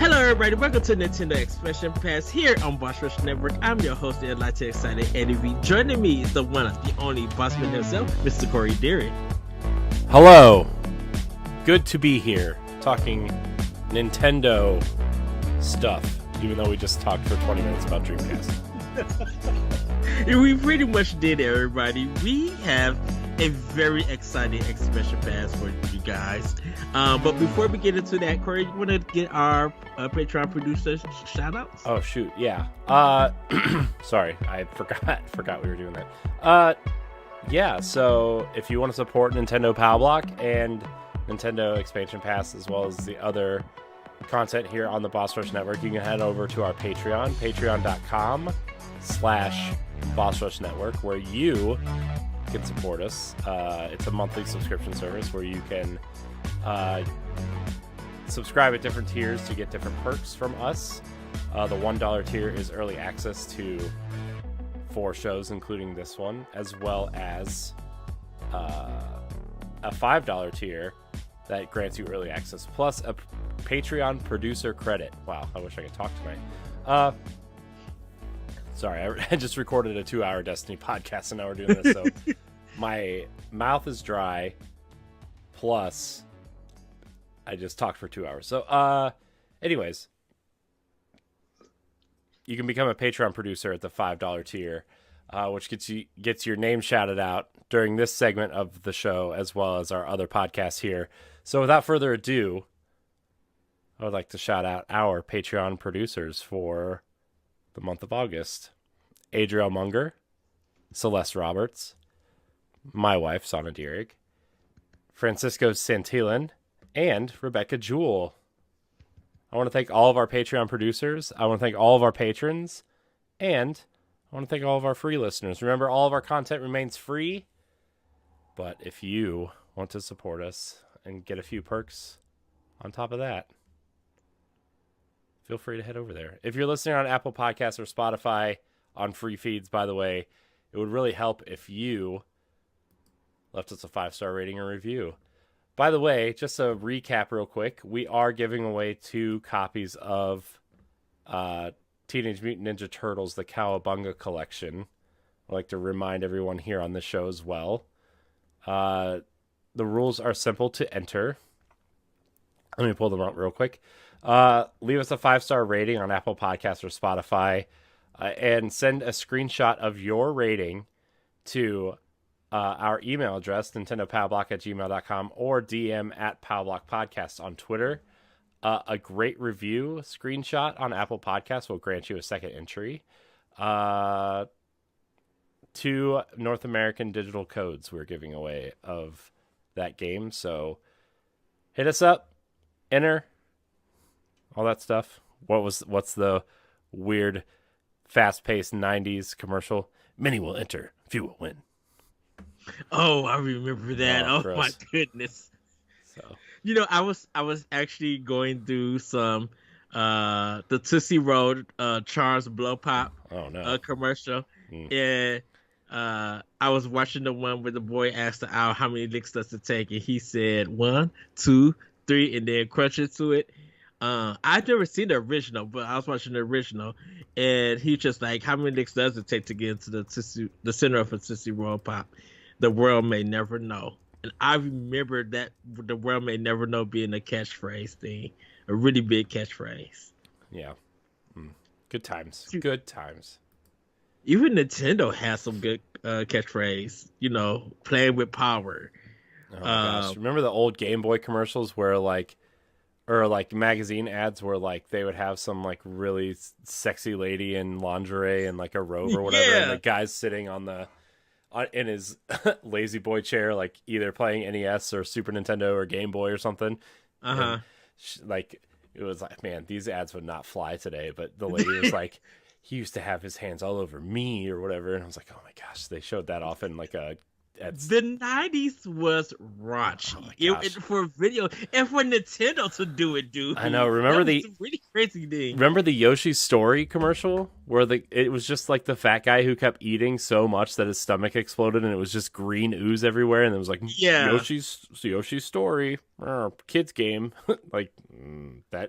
Hello everybody, welcome to Nintendo Expansion Pass here on Boss Rush Network. I'm your host, the Enlightened Excited Eddie V. Joining me is the one, the only bossman himself, Mr. Corey Dirrig. Hello. Good to be here, talking Nintendo stuff, even though we just talked for 20 minutes about Dreamcast. We pretty much did, everybody. We have a very exciting expansion pass for you guys. But before we get into that, Corey, you want to get our Patreon producers shout-outs? Oh, shoot, yeah. Sorry, I forgot we were doing that. Yeah, so if you want to support Nintendo Power Block and Nintendo Expansion Pass, as well as the other content here on the Boss Rush Network, you can head over to our Patreon, patreon.com/Boss Rush Network, where you can support us. It's a monthly subscription service where you can subscribe at different tiers to get different perks from us. The $1 tier is early access to 4 shows, including this one, as well as a $5 tier that grants you early access, plus a Patreon producer credit. Wow, I wish I could talk tonight. Sorry, I just recorded a 2-hour Destiny podcast, and now we're doing this, so my mouth is dry, plus I just talked for 2 hours. So, anyways, you can become a Patreon producer at the $5 tier, which gets your name shouted out during this segment of the show, as well as our other podcasts here. So without further ado, I would like to shout out our Patreon producers for the month of August: Adriel Munger, Celeste Roberts, my wife, Sana Dirrig, Francisco Santillan, and Rebecca Jewell. I want to thank all of our Patreon producers. I want to thank all of our patrons. And I want to thank all of our free listeners. Remember, all of our content remains free. But if you want to support us and get a few perks on top of that, feel free to head over there. If you're listening on Apple Podcasts or Spotify on free feeds, by the way, it would really help if you left us a 5-star rating or review. By the way, just a recap real quick, we are giving away 2 copies of Teenage Mutant Ninja Turtles, the Cowabunga collection. I'd like to remind everyone here on the show as well. The rules are simple to enter. Let me pull them up real quick. Leave us a 5-star rating on Apple Podcasts or Spotify, and send a screenshot of your rating to our email address, nintendopowblock@gmail.com, or DM at powblockpodcast on Twitter. A great review screenshot on Apple Podcasts will grant you a second entry. 2 North American digital codes we're giving away of that game. So hit us up, enter, all that stuff. What's the weird, fast-paced 90s commercial? Many will enter, few will win. Oh, I remember that. Oh my goodness. So, you know, I was actually going through some the Tootsie Roll Charles Blow Pop commercial. And I was watching the one where the boy asked the owl how many licks does it take, and he said 1, 2, 3, and then crunch into it. I've never seen the original, but I was watching the original, and he's just like, how many licks does it take to get into the center of a Tootsie Roll Pop? The world may never know. And I remember that the world may never know being a catchphrase thing, a really big catchphrase. Yeah. Good times. Good times. Even Nintendo has some good catchphrase, you know, playing with power. Oh my gosh. Remember the old Game Boy commercials where magazine ads where like they would have some like really sexy lady in lingerie and like a robe or whatever, and the guy's sitting in his lazy boy chair, like either playing NES or Super Nintendo or Game Boy or something. Like it was like, man, these ads would not fly today. But the lady was like, he used to have his hands all over me or whatever, and I was like, oh my gosh, they showed that off in like a The 90s was raunchy. Oh For video and for Nintendo to do it, dude. I know. Remember the really crazy thing. Remember the Yoshi's Story commercial where it was just like the fat guy who kept eating so much that his stomach exploded and it was just green ooze everywhere, and it was like Yoshi's Story, kids game. Like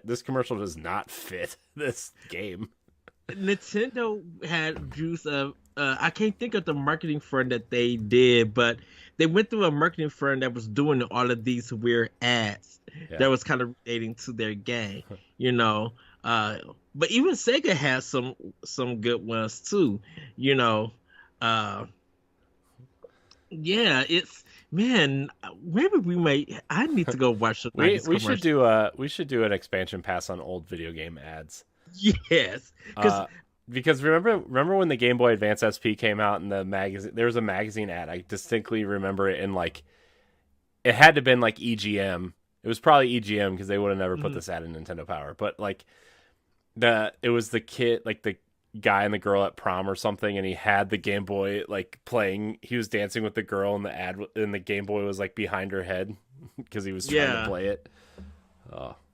this commercial does not fit this game. Nintendo had juice of I can't think of the marketing firm that they did, but they went through a marketing firm that was doing all of these weird ads that was kind of relating to their game, you know. But even Sega has some good ones too, you know. Yeah, it's man. Maybe I need to go watch the. We should do an expansion pass on old video game ads. Yes, because remember when the Game Boy Advance SP came out and the magazine, there was a magazine ad. I distinctly remember it, and like it had to have been like EGM. It was probably EGM because they would have never put this ad in Nintendo Power. But like it was the kid, like the guy and the girl at prom or something, and he had the Game Boy like playing. He was dancing with the girl, and the ad and the Game Boy was like behind her head because he was trying to play it.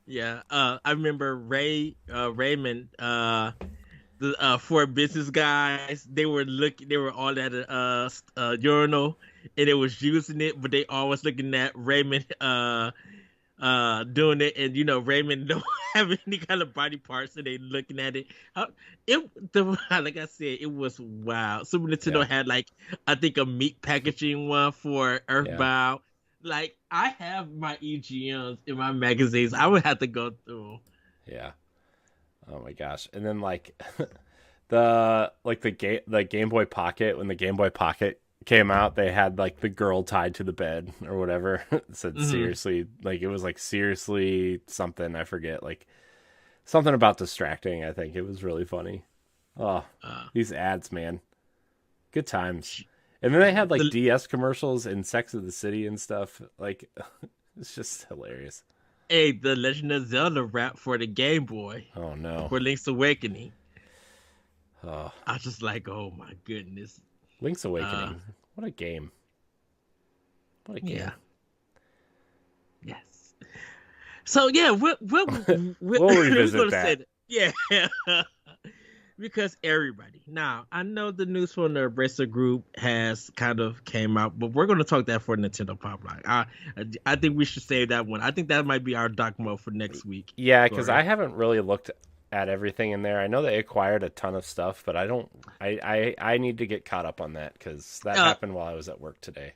Yeah, I remember Raymond, the four business guys. They were all at a urinal, and they was using it, but they always looking at Raymond doing it, and you know Raymond don't have any kind of body parts, and they looking at it. Like I said, it was wild. Super Nintendo had like I think a meat packaging one for Earthbound. Like I have my EGMs in my magazines. I would have to go through. Yeah. Oh my gosh. And then like the Game Boy Pocket, when the Game Boy Pocket came out, they had like the girl tied to the bed or whatever. It said seriously, like it was like seriously something, I forget, like something about distracting. I think it was really funny. These ads, man. Good times. And then they had like DS commercials and Sex of the City and stuff. Like, it's just hilarious. Hey, the Legend of Zelda rap for the Game Boy. Oh no. For Link's Awakening. I was just like, oh my goodness. Link's Awakening. What a game. What a game. Yeah. Yes. So yeah, we'll revisit that. Yeah. Because everybody. Now, I know the news from the Embracer Group has kind of came out, but we're going to talk that for Nintendo Pop Rock. I think we should save that one. I think that might be our doc mode for next week. Yeah, because I haven't really looked at everything in there. I know they acquired a ton of stuff, but I need to get caught up on that because that happened while I was at work today.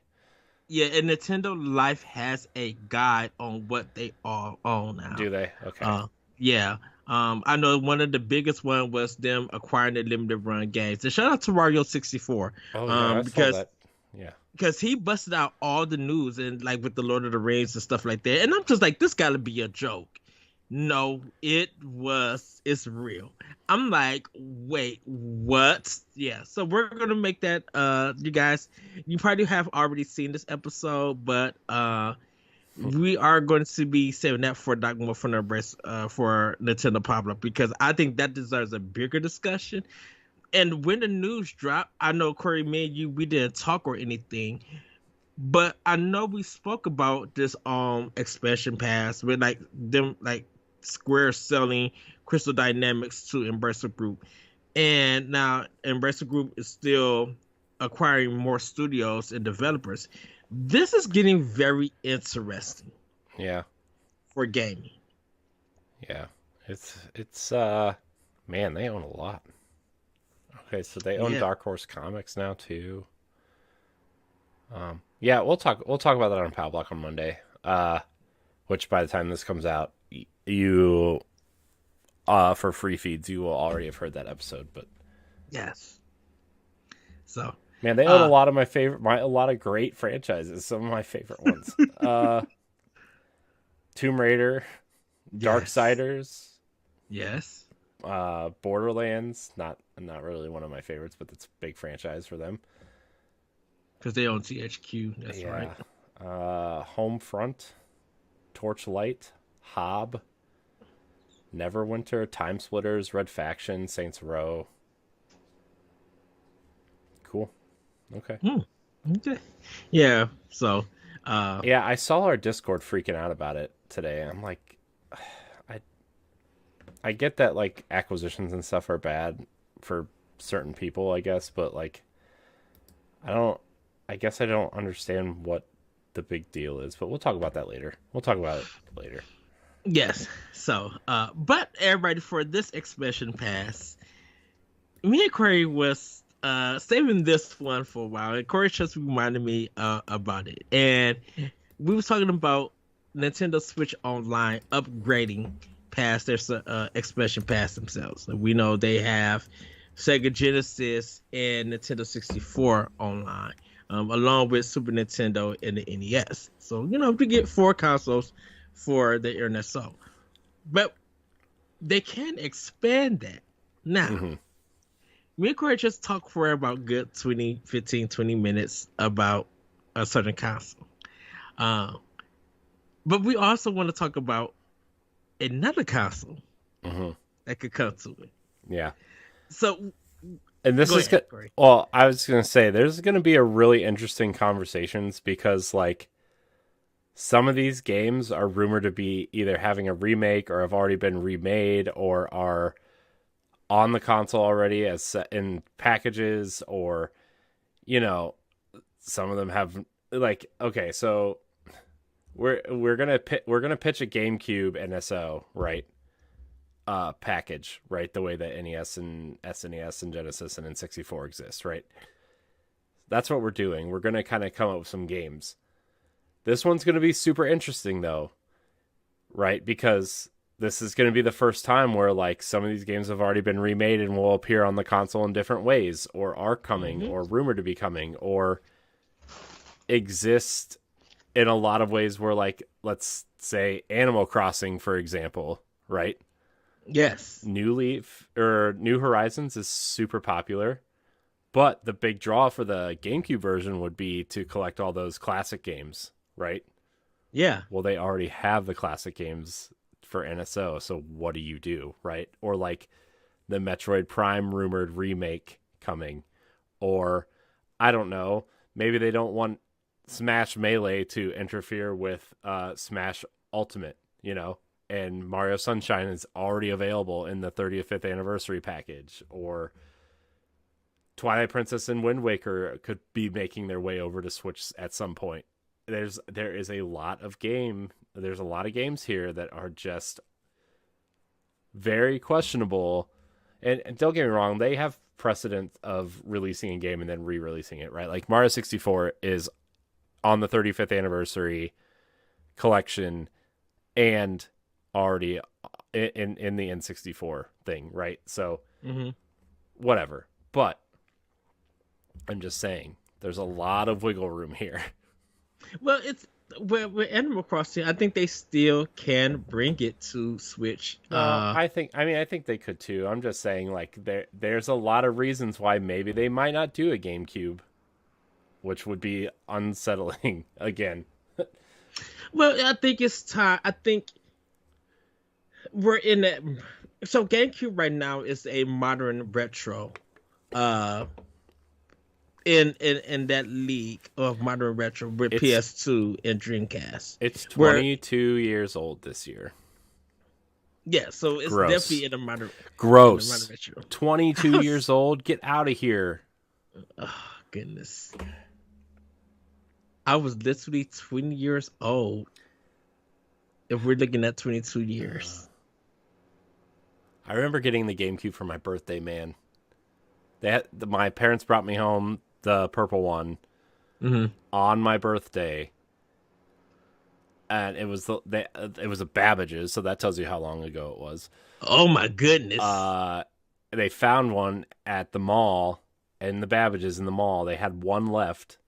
Yeah, and Nintendo Life has a guide on what they all own now. Do they? Okay. Yeah. I know one of the biggest one was them acquiring the limited run games. And shout out to Mario 64. Because he busted out all the news and like with the Lord of the Rings and stuff like that. And I'm just like, this gotta be a joke. No, it's real. I'm like, wait, what? Yeah, so we're gonna make that you guys, you probably have already seen this episode, but we are going to be saving that for Doc Mo for Nintendo Pop Up because I think that deserves a bigger discussion. And when the news dropped, I know Corey, me and you, we didn't talk or anything, but I know we spoke about this expansion pass with like them like Square selling Crystal Dynamics to Embracer Group, and now Embracer Group is still acquiring more studios and developers. This is getting very interesting. Yeah. For gaming. Yeah. It's man, they own a lot. Okay, so they own Dark Horse Comics now too. Yeah, we'll talk about that on Pow Block on Monday. Which by the time this comes out, you for free feeds, you will already have heard that episode, but yes. So man, they own a lot of a lot of great franchises. Some of my favorite ones. Tomb Raider, Darksiders. Yes. Borderlands, not really one of my favorites, but it's a big franchise for them. Because they own THQ, that's right. Homefront, Torchlight, Hob, Neverwinter, Time Splitters, Red Faction, Saints Row. Cool. Okay. Okay. Yeah. So. Yeah, I saw our Discord freaking out about it today. I'm like, I I get that like acquisitions and stuff are bad for certain people, I guess, but like I don't I guess I don't understand what the big deal is, but we'll talk about that later. We'll talk about it later. Yes. So, but everybody, for this expansion pass, me and Corey was saving this one for a while, and Corey just reminded me about it, and we was talking about Nintendo Switch Online upgrading past their expansion pass themselves. And we know they have Sega Genesis and Nintendo 64 online, along with Super Nintendo and the NES. So, we get 4 consoles for the NSO. But they can expand that. Now, me and Corey just talked for about good 20 minutes about a certain console. But we also want to talk about another console that could come to it. Yeah. So, and this is good. Well, I was going to say there's going to be a really interesting conversations because like some of these games are rumored to be either having a remake or have already been remade or are on the console already as in packages, or some of them have like, okay, so we're gonna pitch a GameCube NSO, right? Package, right? The way that NES and SNES and Genesis and N64 exist, right? That's what we're doing. We're gonna kind of come up with some games. This one's gonna be super interesting though, right? Because this is going to be the first time where like some of these games have already been remade and will appear on the console in different ways, or are coming, or rumored to be coming, or exist in a lot of ways where like, let's say Animal Crossing, for example, right? Yes. New Leaf or New Horizons is super popular, but the big draw for the GameCube version would be to collect all those classic games, right? Yeah. Well, they already have the classic games for NSO, so what do you do, right? Or like the Metroid Prime rumored remake coming, or I don't know, maybe they don't want Smash Melee to interfere with Smash Ultimate, and Mario Sunshine is already available in the 35th anniversary package, or Twilight Princess and Wind Waker could be making their way over to Switch at some point. There's a lot of games here that are just very questionable, and don't get me wrong, they have precedent of releasing a game and then re-releasing it, right? Like Mario 64 is on the 35th anniversary collection and already in the N64 thing, right? So whatever, but I'm just saying there's a lot of wiggle room here. Well, it's with Animal Crossing, I think they still can bring it to Switch. I think they could too. I'm just saying, like, there's a lot of reasons why maybe they might not do a GameCube, which would be unsettling again. Well, I think it's time. I think we're in that. So GameCube right now is a modern retro. In that league of modern retro with PS2 and Dreamcast. It's 22 years old this year. Yeah, so it's definitely in a modern. Gross. In a modern retro. 22 years old. Get out of here. Oh goodness. I was literally 20 years old. If we're looking at 22 years. I remember getting the GameCube for my birthday, man. My parents brought me home the purple one on my birthday, and it was a Babbage's, so that tells you how long ago it was. Oh my goodness! They found one at the mall, and the Babbage's in the mall. They had one left,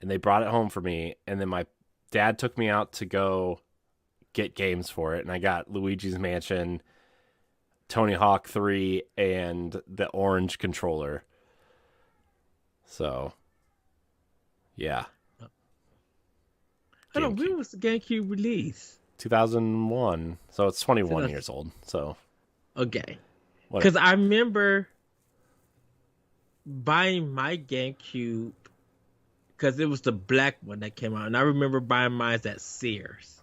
and they brought it home for me. And then my dad took me out to go get games for it, and I got Luigi's Mansion, Tony Hawk 3, and the orange controller. So, yeah. Hold on, when was the GameCube released? 2001. So it's 21 years old. So, okay. Because I remember buying my GameCube because it was the black one that came out, and I remember buying mine at Sears.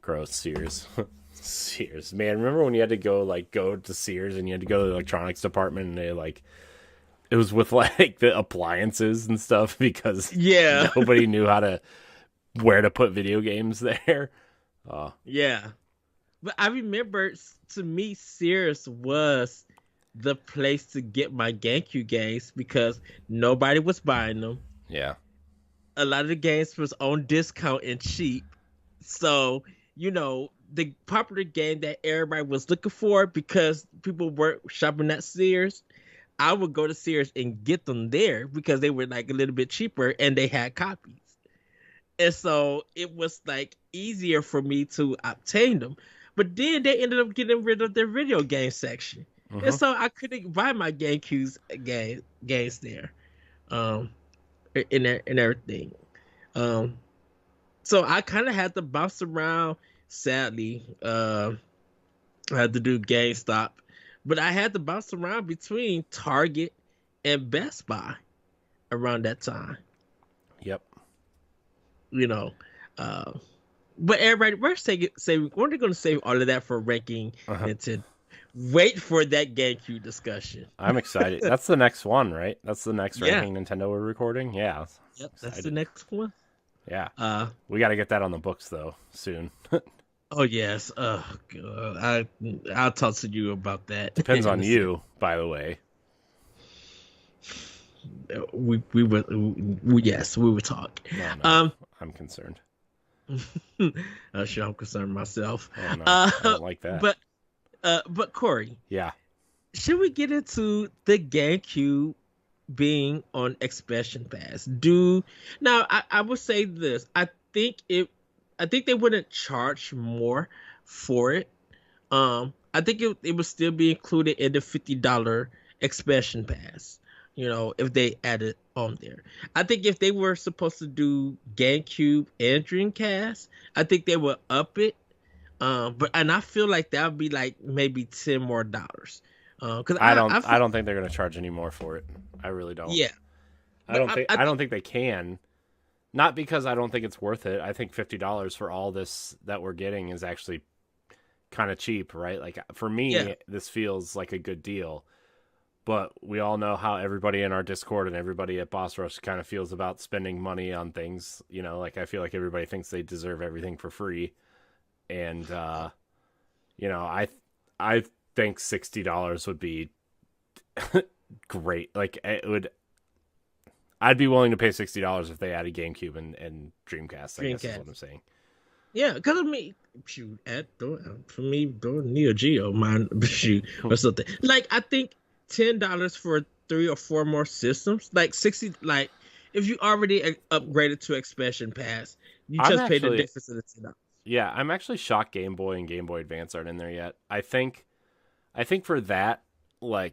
Gross, Sears. Sears, man. Remember when you had to go to Sears and you had to go to the electronics department and it was with the appliances and stuff because nobody knew where to put video games there. Yeah, but I remember, to me, Sears was the place to get my GameCube games because nobody was buying them. Yeah. A lot of the games was on discount and cheap. So, the popular game that everybody was looking for because people weren't shopping at Sears, I would go to Sears and get them there because they were a little bit cheaper and they had copies. And so it was easier for me to obtain them. But then they ended up getting rid of their video game section. Mm-hmm. And so I couldn't buy my GameCube's games there. And everything. So I kind of had to bounce around, sadly. I had to do GameStop. But I had to bounce around between Target and Best Buy around that time. Yep. But everybody, we're going to save all of that for ranking Nintendo. Wait for that GameCube discussion. I'm excited. That's the next one, right? That's the next ranking Nintendo we're recording. Yeah. Yep, that's the next one. Yeah. We got to get that on the books though soon. Oh yes. God. I'll talk to you about that. Depends on you, by the way. We would talk. No, I'm concerned. Sure, I'm concerned myself. Oh, no, I don't like that. But Corey. Yeah. Should we get into the GameCube being on Expansion Pass? Now I would say this. I think they wouldn't charge more for it. I think it would still be included in the $50 Expansion Pass. If they added on there. I think if they were supposed to do GameCube and Dreamcast, I think they would up it. And I feel like that would be maybe $10 more. Because I don't think they're going to charge any more for it. I really don't. Yeah. I don't think they can. Not because I don't think it's worth it. I think $50 for all this that we're getting is actually kind of cheap, right? For me, this feels like a good deal. But we all know how everybody in our Discord and everybody at Boss Rush kind of feels about spending money on things. I feel like everybody thinks they deserve everything for free. And, I think $60 would be great. I'd be willing to pay $60 if they added GameCube and Dreamcast, I guess is what I'm saying. Yeah, because for me, Neo Geo, mine, or something. I think $10 for 3 or 4 more systems, 60. If you already upgraded to Expansion Pass, you just pay the difference of the $10. Yeah, I'm actually shocked Game Boy and Game Boy Advance aren't in there yet. I think for that, I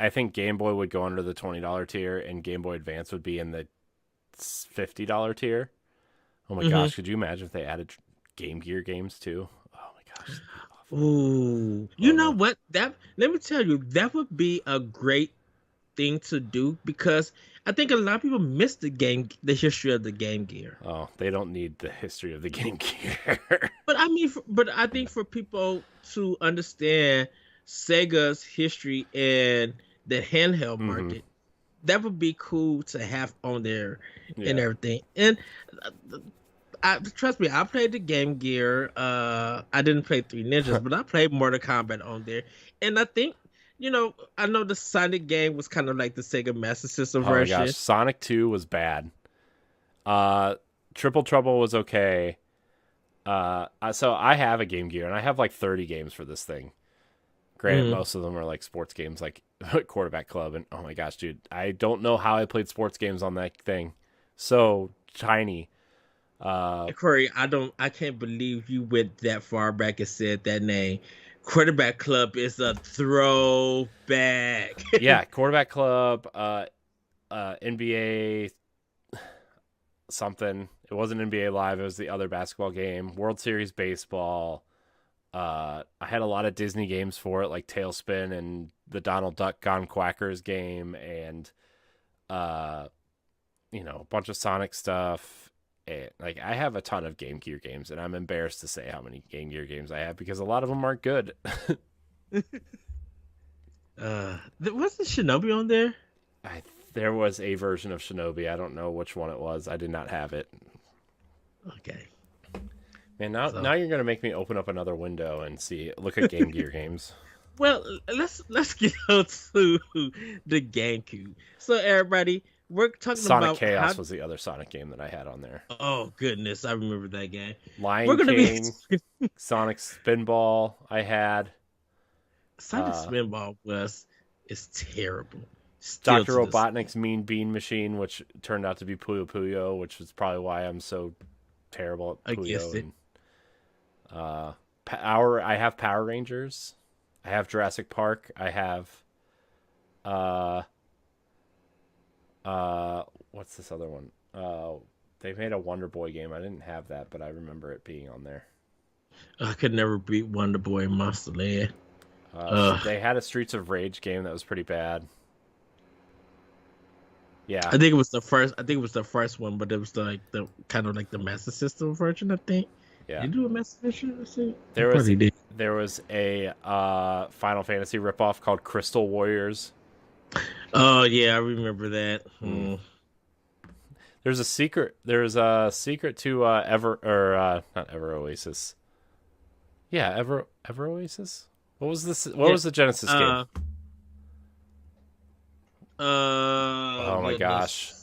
think Game Boy would go under the $20 tier, and Game Boy Advance would be in the $50 tier. Oh my gosh, could you imagine if they added Game Gear games too? Oh my gosh. Ooh, you know what? Let me tell you, that would be a great thing to do because I think a lot of people miss the history of the Game Gear. Oh, they don't need the history of the Game Gear. But I think for people to understand Sega's history and the handheld market, that would be cool to have on there and everything. And trust me, I played the Game Gear. I didn't play Three Ninjas, but I played Mortal Kombat on there. And I think, I know the Sonic game was kind of like the Sega Master System version. Oh my gosh, Sonic 2 was bad. Triple Trouble was okay. So I have a Game Gear, and I have 30 games for this thing. Granted, most of them are sports games, like Quarterback Club, and oh my gosh, dude, I don't know how I played sports games on that thing. So tiny. Corey, I can't believe you went that far back and said that name. Quarterback Club is a throwback. Yeah, Quarterback Club, NBA something. It wasn't NBA Live. It was the other basketball game. World Series Baseball. I had a lot of Disney games for it, like Tailspin and the Donald Duck Gone Quackers game, and a bunch of Sonic stuff. And, like, I have a ton of Game Gear games, and I'm embarrassed to say how many Game Gear games I have because a lot of them aren't good. Was the Shinobi on there? There was a version of Shinobi. I don't know which one it was. I did not have it. Okay. Man, now you're gonna make me open up another window and look at Game Gear games. Well, let's get on to the GameCube. So everybody, we're talking Sonic about Chaos was the other Sonic game that I had on there. Oh goodness, I remember that game. Lion King, Sonic Spinball. I had Sonic Spinball is terrible. Dr. Robotnik's Mean Bean Machine, which turned out to be Puyo Puyo, which is probably why I'm so terrible at Puyo. I have Power Rangers. I have Jurassic Park. I have what's this other one? They made a Wonder Boy game. I didn't have that, but I remember it being on there. I could never beat Wonder Boy and Monster Land. They had a Streets of Rage game that was pretty bad. Yeah, I think it was the first one, but it was the kind of like the Master System version. I think. Yeah. Did you do a Master System? There was a Final Fantasy ripoff called Crystal Warriors. Oh yeah, I remember that. There's a secret to not Ever Oasis. Yeah, Ever Oasis. What was this? What was the Genesis game? Oh my gosh.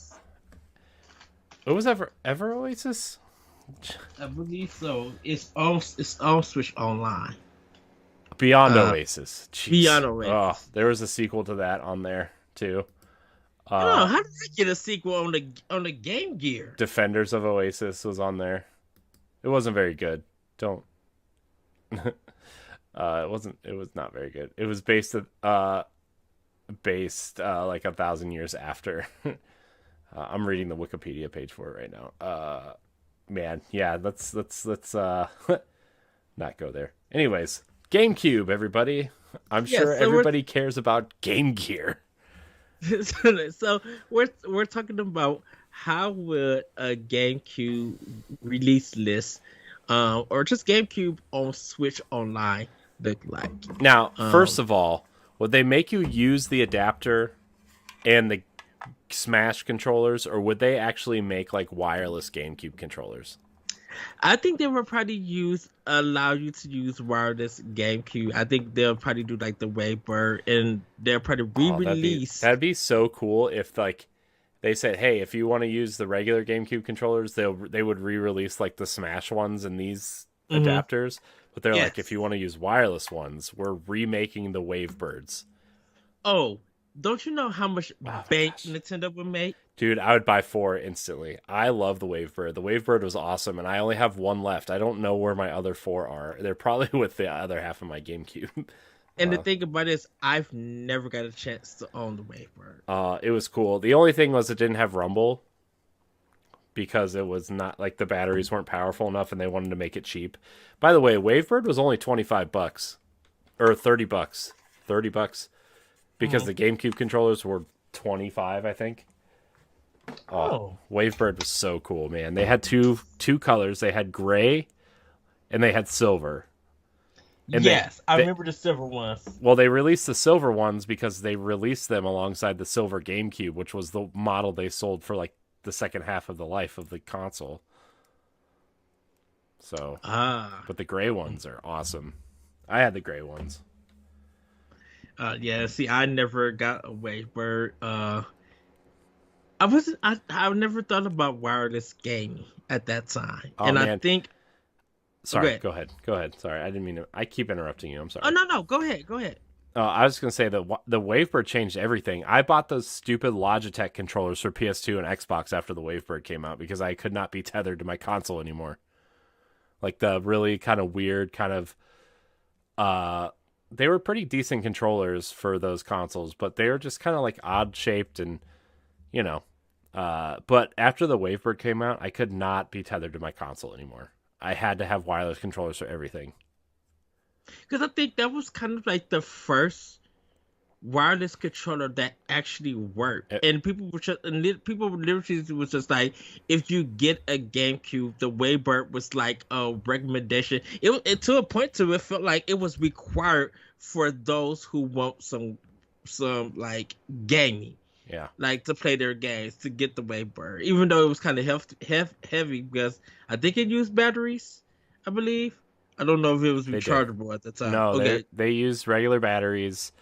What was Ever Oasis? I believe so. It's on Switch Online. Beyond Oasis. Jeez. Beyond Oasis. Oh, there was a sequel to that on there too. How did I get a sequel on the Game Gear? Defenders of Oasis was on there. It wasn't very good. Don't. It was not very good. It was based like 1,000 years after. I'm reading the Wikipedia page for it right now. Man, yeah, let's not go there. Anyways, GameCube, everybody. I'm sure everybody cares about Game Gear. So we're talking about how would a GameCube release list, or just GameCube on Switch Online look like? Now, first of all, would they make you use the adapter and the Smash controllers, or would they actually make like wireless GameCube controllers? I think they would probably allow you to use wireless GameCube. I think they'll probably do like the Wavebird, and they'll probably re-release. That'd be so cool if like they said, hey, if you want to use the regular GameCube controllers, they would re-release like the Smash ones and these adapters. But they're like, if you want to use wireless ones, we're remaking the Wavebirds. Oh, don't you know how much bank Nintendo would make? Dude, I would buy 4 instantly. I love the Wavebird. The Wavebird was awesome, and I only have 1 left. I don't know where my other 4 are. They're probably with the other half of my GameCube. And the thing about it is, I've never got a chance to own the Wavebird. It was cool. The only thing was it didn't have rumble, because it was not like the batteries weren't powerful enough, and they wanted to make it cheap. By the way, Wavebird was only $25 or $30. $30. Because the GameCube controllers were 25, I think. Wavebird was so cool, man. They had two colors. They had gray, and they had silver. And I remember the silver ones. Well, they released the silver ones because they released them alongside the silver GameCube, which was the model they sold for like the second half of the life of the console. So, but the gray ones are awesome. I had the gray ones. See, I never got a Wavebird. I never thought about wireless gaming at that time. I think. Sorry, go ahead. Sorry, I didn't mean to. I keep interrupting you. I'm sorry. Oh, no. Go ahead. I was going to say that the Wavebird changed everything. I bought those stupid Logitech controllers for PS2 and Xbox after the Wavebird came out because I could not be tethered to my console anymore. Like the really kind of weird they were pretty decent controllers for those consoles, but they were just kind of like odd shaped and, but after the Wavebird came out, I could not be tethered to my console anymore. I had to have wireless controllers for everything. Because I think that was kind of like the first wireless controller that actually worked. And people literally was just like, if you get a GameCube, the Wavebird was like a recommendation. It to a point to it felt like it was required for those who want some like gaming. Yeah. Like to play their games to get the Wavebird, even though it was kind of heavy because I think it used batteries, I believe. I don't know if it was rechargeable at the time. No, okay. they used regular batteries,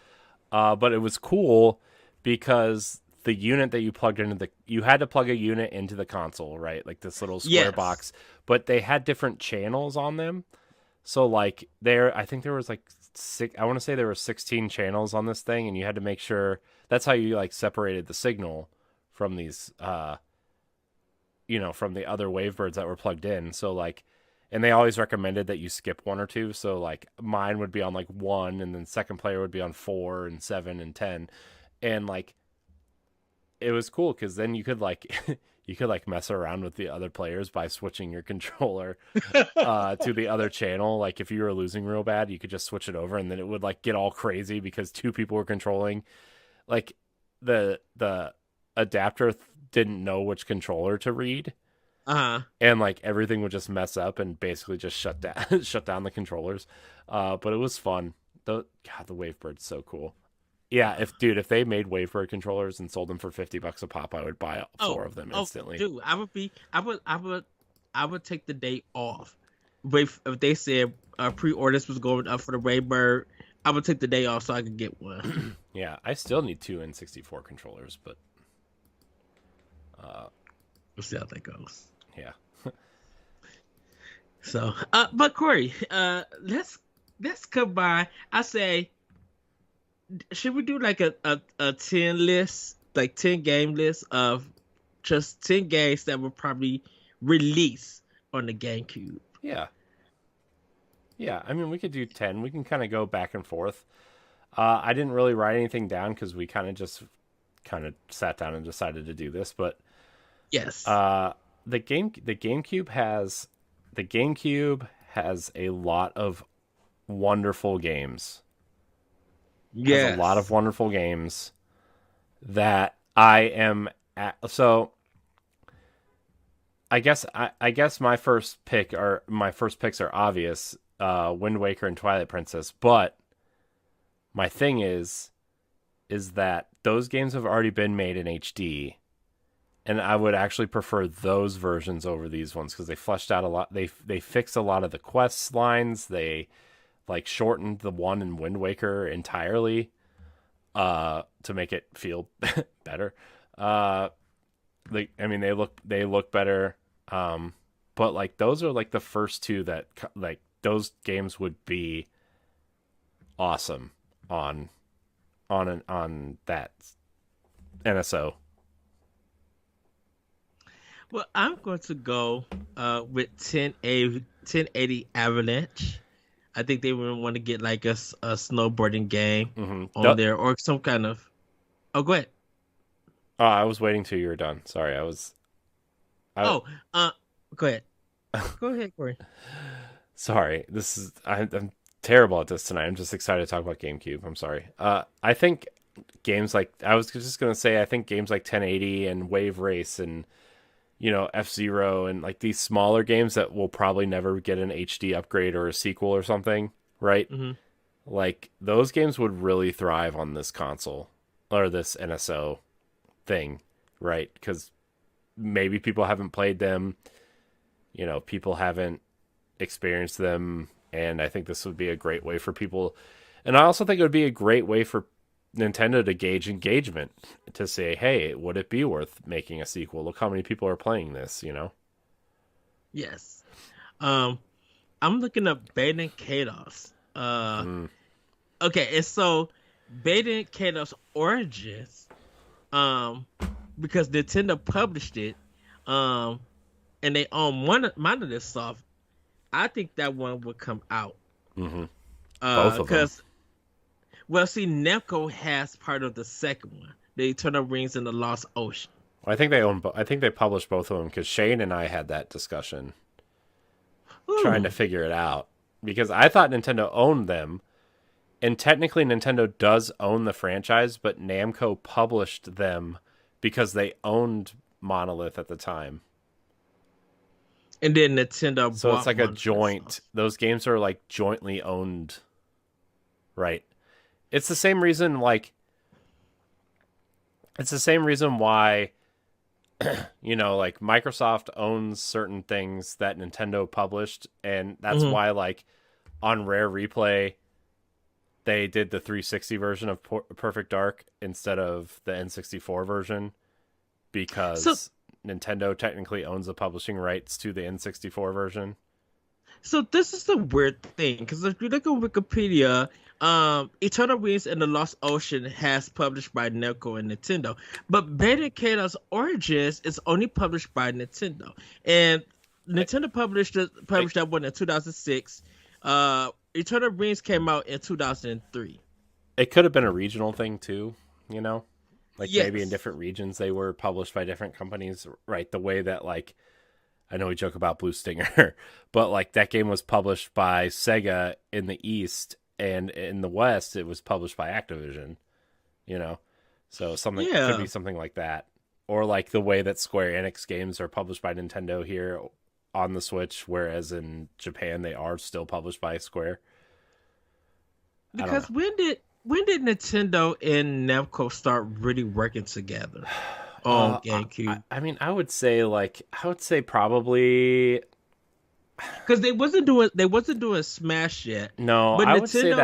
but it was cool because the unit that you plugged into you had to plug a unit into the console, right? Like this little square box, but they had different channels on them. So like I think there was like I want to say there were 16 channels on this thing, and you had to make sure that's how you like separated the signal from these, from the other Wavebirds that were plugged in. So like, and they always recommended that you skip one or two. So like mine would be on like 1, and then second player would be on 4 and 7 and 10. And like, it was cool because then you could like, mess around with the other players by switching your controller to the other channel. Like if you were losing real bad, you could just switch it over, and then it would like get all crazy because 2 people were controlling. Like the adapter didn't know which controller to read. And like everything would just mess up and basically just shut down the controllers. But it was fun. The Wavebird's so cool. Yeah, if they made Wavebird controllers and sold them for $50 a pop, I would buy 4 of them instantly. Dude, I would take the day off. If they said pre-orders was going up for the Wavebird, I would take the day off so I could get one. Yeah, I still need 2 N64 controllers, but we'll see how that goes. Yeah. So, but Corey, let's combine. I say, should we do like a 10 list, like 10 game list of just 10 games that will probably release on the GameCube? Yeah. Yeah, I mean, we could do 10. We can kind of go back and forth. I didn't really write anything down because we kind of sat down and decided to do this, but yes. The GameCube has a lot of wonderful games. Yes. Has a lot of wonderful games that I am at. So I guess my first picks are obvious, Wind Waker and Twilight Princess, but my thing is that those games have already been made in HD, and I would actually prefer those versions over these ones because they fleshed out a lot. They fixed a lot of the quest lines. They like shortened the one in Wind Waker entirely to make it feel better. They look better. But like those are like the first 2 that like those games would be awesome on that NSO. Well, I'm going to go with 1080 Avalanche. I think they would want to get like a snowboarding game on there or some kind of. Oh, go ahead. Oh, I was waiting till you were done. Sorry, go ahead. Go ahead, Corey. Sorry, I'm terrible at this tonight. I'm just excited to talk about GameCube. I'm sorry. I think games like I was just gonna say I think games like 1080 and Wave Race and F-Zero and like these smaller games that will probably never get an HD upgrade or a sequel or something, right? Mm-hmm. Like those games would really thrive on this console or this NSO thing, right? Because maybe people haven't played them, people haven't experienced them, and I think this would be a great way for people. And I also think it would be a great way for Nintendo to gauge engagement, to say, hey, would it be worth making a sequel? Look how many people are playing this, Yes. I'm looking up Beta and Kados. Okay, and so Beta and Kados Origins, because Nintendo published it, and they own Monolith Soft, I think that one would come out. Mm-hmm. Both of them. Well, see, Namco has part of the second one, the Eternal Rings in the Lost Ocean. Well, I think they published both of them because Shane and I had that discussion, trying to figure it out, because I thought Nintendo owned them, And technically Nintendo does own the franchise, but Namco published them because they owned Monolith at the time. And then Nintendo So bought it's like a joint. Those games are like jointly owned. Right. It's the same reason why like Microsoft owns certain things that Nintendo published, and that's why like on Rare Replay they did the 360 version of Perfect Dark instead of the N64 version, because Nintendo technically owns the publishing rights to the N64 version. So this is the weird thing, because if you look on Wikipedia, Eternal Wings and the Lost Ocean has published by Namco and Nintendo, but Bandit Kato's Origins is only published by Nintendo, and Nintendo published that one in 2006. Eternal Wings came out in 2003. It could have been a regional thing too, maybe in different regions they were published by different companies, right? The way that like, I know we joke about Blue Stinger, but like that game was published by Sega in the East, and in the West it was published by Activision, so something could be something like that, or like the way that Square Enix games are published by Nintendo here on the Switch, whereas in Japan they are still published by Square. Because when did Nintendo and Namco start really working together on GameCube? I would say probably, because they wasn't doing Smash yet. No, but I Nintendo, would say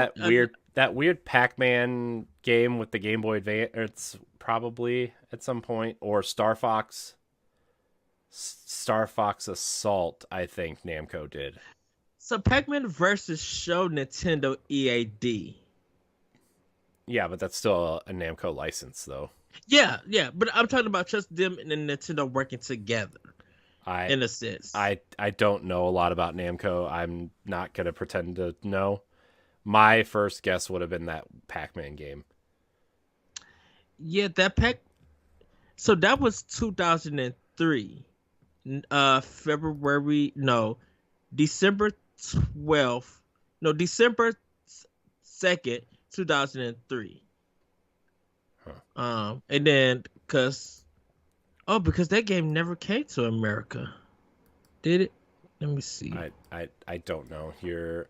that weird Pac-Man game with the Game Boy Advance. It's probably at some point, or Star Fox Assault, I think Namco did. So Pac-Man versus showed Nintendo EAD. Yeah, but that's still a Namco license, though. Yeah, but I'm talking about just them and Nintendo working together. In a sense. I don't know a lot about Namco. I'm not going to pretend to know. My first guess would have been that Pac-Man game. Yeah, so that was 2003. December 2nd, 2003. And then because that game never came to America, did it? Let me see. I don't know. You're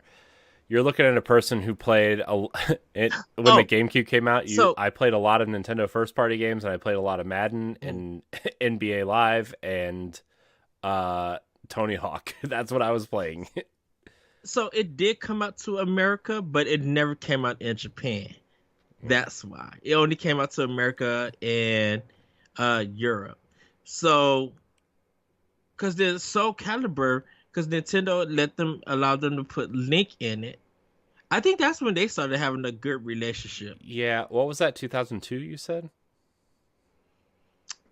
looking at a person who played when the GameCube came out. I played a lot of Nintendo first party games, and I played a lot of Madden and NBA Live and Tony Hawk. That's what I was playing. So it did come out to America, but it never came out in Japan. That's why it only came out to America and Europe. So, because the Soul Calibur, because Nintendo allowed them to put Link in it. I think that's when they started having a good relationship. Yeah, what was that? 2002, you said?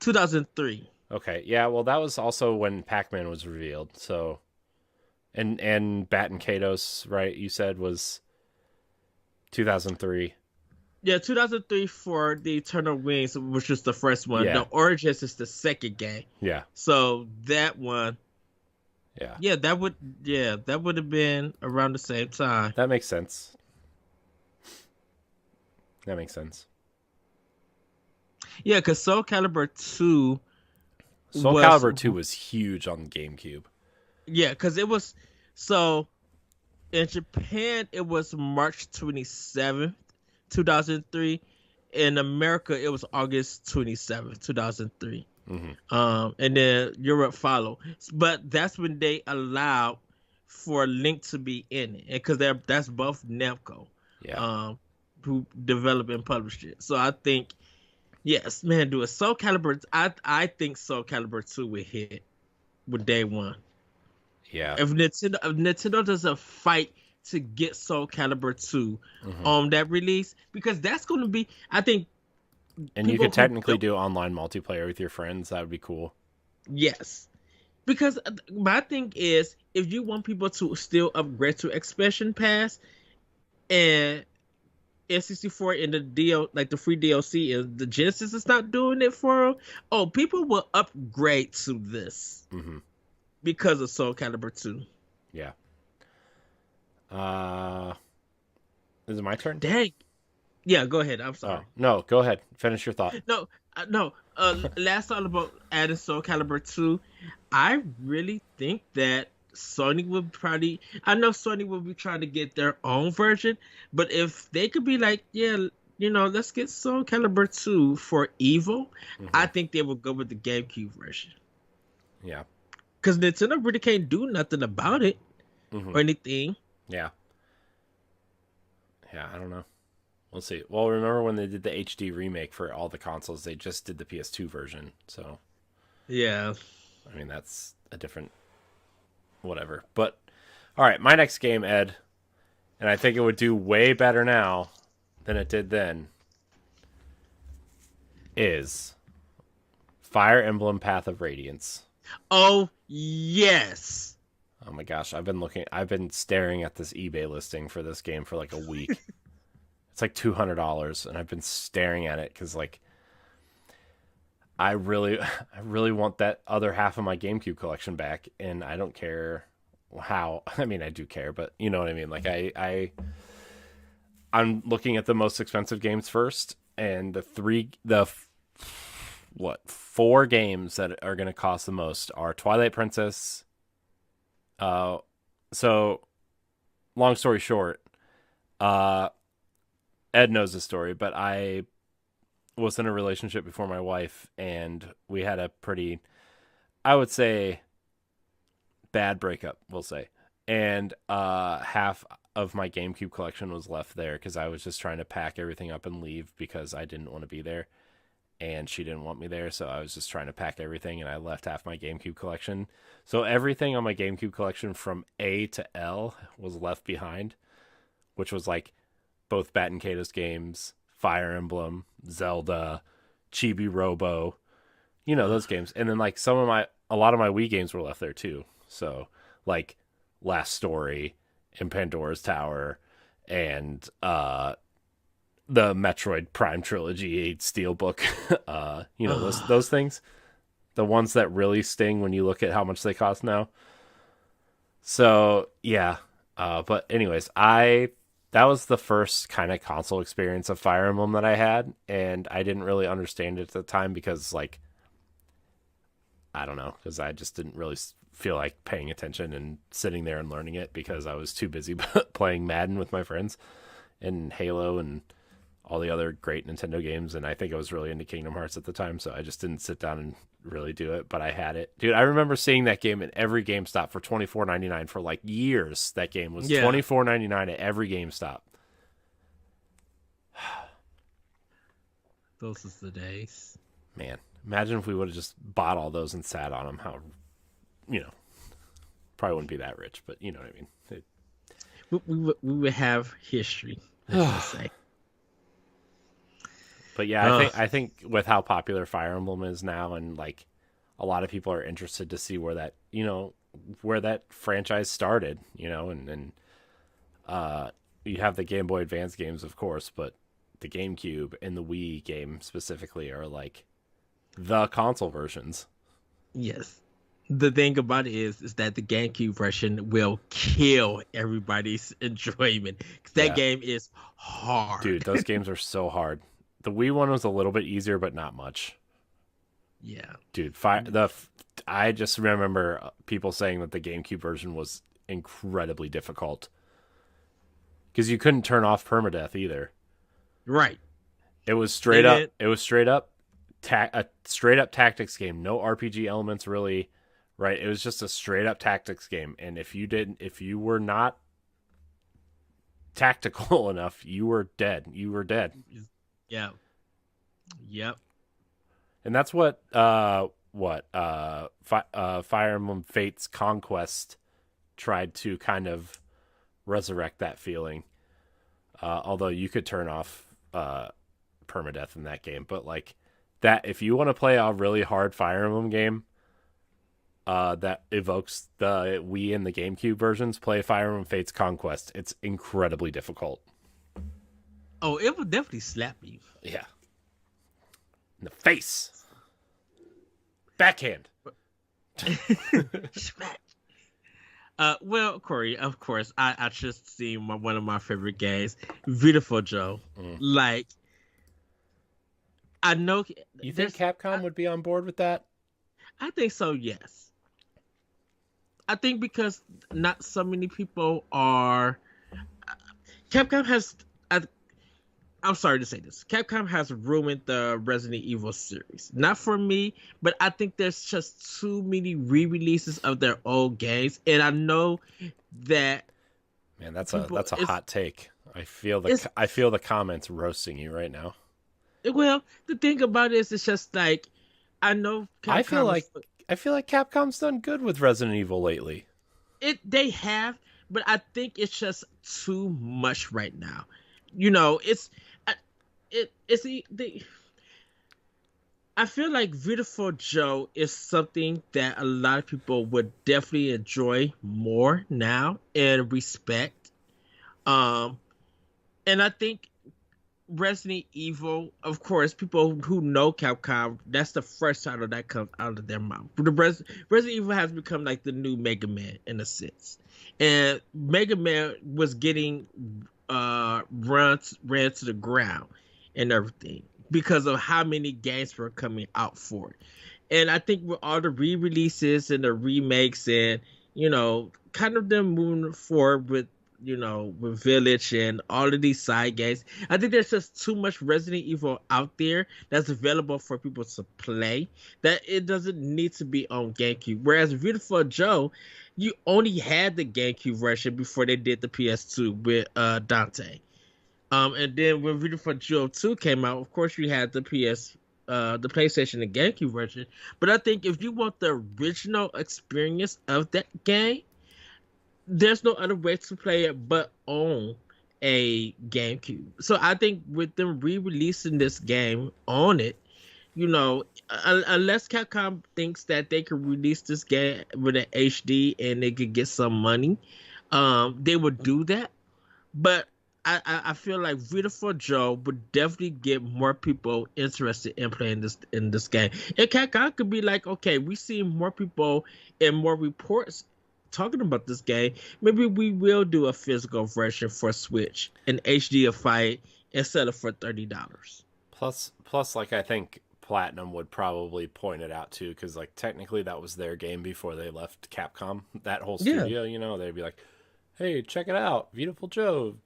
2003. Okay, yeah. Well, that was also when Pac-Man was revealed. So, and Bat and Kato's, right? You said was 2003. Yeah, 2003 for the Eternal Wings, which was the first one. Yeah. The Origins is the second game. Yeah. So that one. Yeah. Yeah, that would have been around the same time. That makes sense. Yeah, because Soul Calibur 2. Soul Calibur 2 was huge on the GameCube. Yeah, because it was so in Japan it was March 27th, 2003. In America it was August 27th, 2003. Mm-hmm. And then Europe followed, but that's when they allowed for Link to be in it, because that's both Namco, who developed and published it. So I think, yes, man, do a Soul Calibur. I think Soul Calibur 2 would hit with day one. Yeah. If Nintendo doesn't fight to get Soul Calibur 2 on that release, because that's going to be, I think. And you could technically do online multiplayer with your friends. That would be cool. Yes. Because my thing is, if you want people to still upgrade to Expansion Pass, and N64 and the free DLC, and the Genesis is not doing it for them, people will upgrade to this because of Soul Calibur 2. Yeah. Is it my turn? Dang. Yeah, go ahead. I'm sorry. Oh, no, go ahead. Finish your thought. No. Last thought about adding Soul Calibur 2. I really think that Sony would probably. I know Sony will be trying to get their own version, but if they could be like, yeah, let's get Soul Calibur 2 for Evo, I think they would go with the GameCube version. Yeah. Because Nintendo really can't do nothing about it or anything. Yeah. Yeah, I don't know. We'll see. Well, remember when they did the HD remake for all the consoles, they just did the PS2 version. So, yeah. I mean, that's a different whatever. But, all right, my next game, Ed, and I think it would do way better now than it did then, is Fire Emblem Path of Radiance. Oh, yes. Oh my gosh, I've been staring at this eBay listing for this game for like a week. It's like $200, and I've been staring at it because, like, I really want that other half of my GameCube collection back, and I don't care how. I mean, I do care, but you know what I mean. Like, I'm looking at the most expensive games first, and the 4 games that are going to cost the most are Twilight Princess. So, long story short, Ed knows the story, but I was in a relationship before my wife, and we had a pretty, I would say, bad breakup, we'll say. And half of my GameCube collection was left there because I was just trying to pack everything up and leave because I didn't want to be there. And she didn't want me there, so I was just trying to pack everything, and I left half my GameCube collection. So everything on my GameCube collection from A to L was left behind, which was like both Bat and Kato's games, Fire Emblem, Zelda, Chibi Robo, those games. And then like a lot of my Wii games were left there too. So like Last Story and Pandora's Tower and the Metroid Prime Trilogy Steelbook, those things, the ones that really sting when you look at how much they cost now. So yeah, but anyways, that was the first kind of console experience of Fire Emblem that I had, and I didn't really understand it at the time because, like, I don't know, because I just didn't really feel like paying attention and sitting there and learning it because I was too busy playing Madden with my friends and Halo and all the other great Nintendo games, and I think I was really into Kingdom Hearts at the time, so I just didn't sit down and really do it, but I had it. Dude, I remember seeing that game at every GameStop for $24.99 for like years. That game was $24.99 at every GameStop. Those is the days. Man, imagine if we would have just bought all those and sat on them. How, probably wouldn't be that rich, but you know what I mean. We would have history, let's say. But yeah, I think with how popular Fire Emblem is now, and like a lot of people are interested to see where that franchise started, and you have the Game Boy Advance games, of course, but the GameCube and the Wii game specifically are like the console versions. Yes. The thing about it is that the GameCube version will kill everybody's enjoyment because that game is hard. Dude, those games are so hard. The Wii one was a little bit easier, but not much. Yeah. Dude, I just remember people saying that the GameCube version was incredibly difficult. Because you couldn't turn off permadeath either. Right. It was straight up a straight up tactics game. No RPG elements really, right? It was just a straight up tactics game. And if you were not tactical enough, you were dead. Yeah. Yep. And that's what Fire Emblem Fates Conquest tried to kind of resurrect that feeling. Although you could turn off permadeath in that game, but like that, if you want to play a really hard Fire Emblem game that evokes the Wii and the GameCube versions, play Fire Emblem Fates Conquest. It's incredibly difficult. Oh, it would definitely slap you. Yeah. In the face. Backhand. Smack. Well, Corey, of course, I just seen one of my favorite games, Beautiful Joe. Like, I know You think Capcom would be on board with that? I think so. Yes, I think because not so many people are. Capcom has. I'm sorry to say this. Capcom has ruined the Resident Evil series. Not for me, but I think there's just too many re-releases of their old games, and I know that. Man, that's a hot take. I feel the comments roasting you right now. Well, the thing about it is, it's just like I know. I feel like Capcom's done good with Resident Evil lately. They have, but I think it's just too much right now. You know, I feel like Beautiful Joe is something that a lot of people would definitely enjoy more now and respect. And I think Resident Evil, of course, people who know Capcom, that's the first title that comes out of their mouth. Resident Evil has become like the new Mega Man in a sense. And Mega Man was getting ran to the ground and everything because of how many games were coming out for it. And I think with all the re-releases and the remakes and, kind of them moving forward with, with Village and all of these side games, I think there's just too much Resident Evil out there that's available for people to play that it doesn't need to be on GameCube. Whereas Beautiful Joe, you only had the GameCube version before they did the PS2 with Dante. And then when Beautiful Joe 2 came out, of course you had the PlayStation and GameCube version. But I think if you want the original experience of that game, there's no other way to play it but on a GameCube. So I think with them re-releasing this game on it, unless Capcom thinks that they could release this game with an HD and they could get some money, they would do that. But I feel like Beautiful Joe would definitely get more people interested in playing this game. And Capcom could be like, okay, we see more people and more reports talking about this game. Maybe we will do a physical version for Switch, an HD fight instead of for $30. Plus, like I think Platinum would probably point it out too, because like technically that was their game before they left Capcom. That whole studio, they'd be like, "Hey, check it out, Beautiful Joe."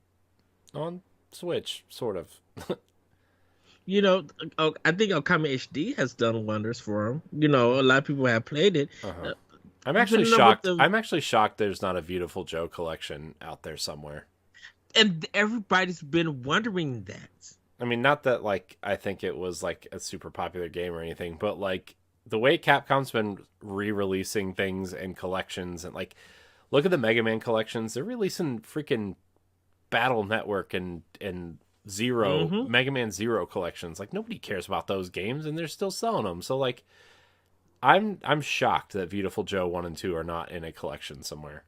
On Switch, sort of. I think Okami HD has done wonders for him. A lot of people have played it. I'm actually shocked. I'm actually shocked there's not a Beautiful Joe collection out there somewhere. And everybody's been wondering that. I mean, not that like I think it was like a super popular game or anything, but like the way Capcom's been re-releasing things and collections, and like look at the Mega Man collections. They're releasing freaking Battle Network and Zero Mega Man Zero collections. Like nobody cares about those games, and they're still selling them. So like, I'm shocked that Beautiful Joe 1 and 2 are not in a collection somewhere.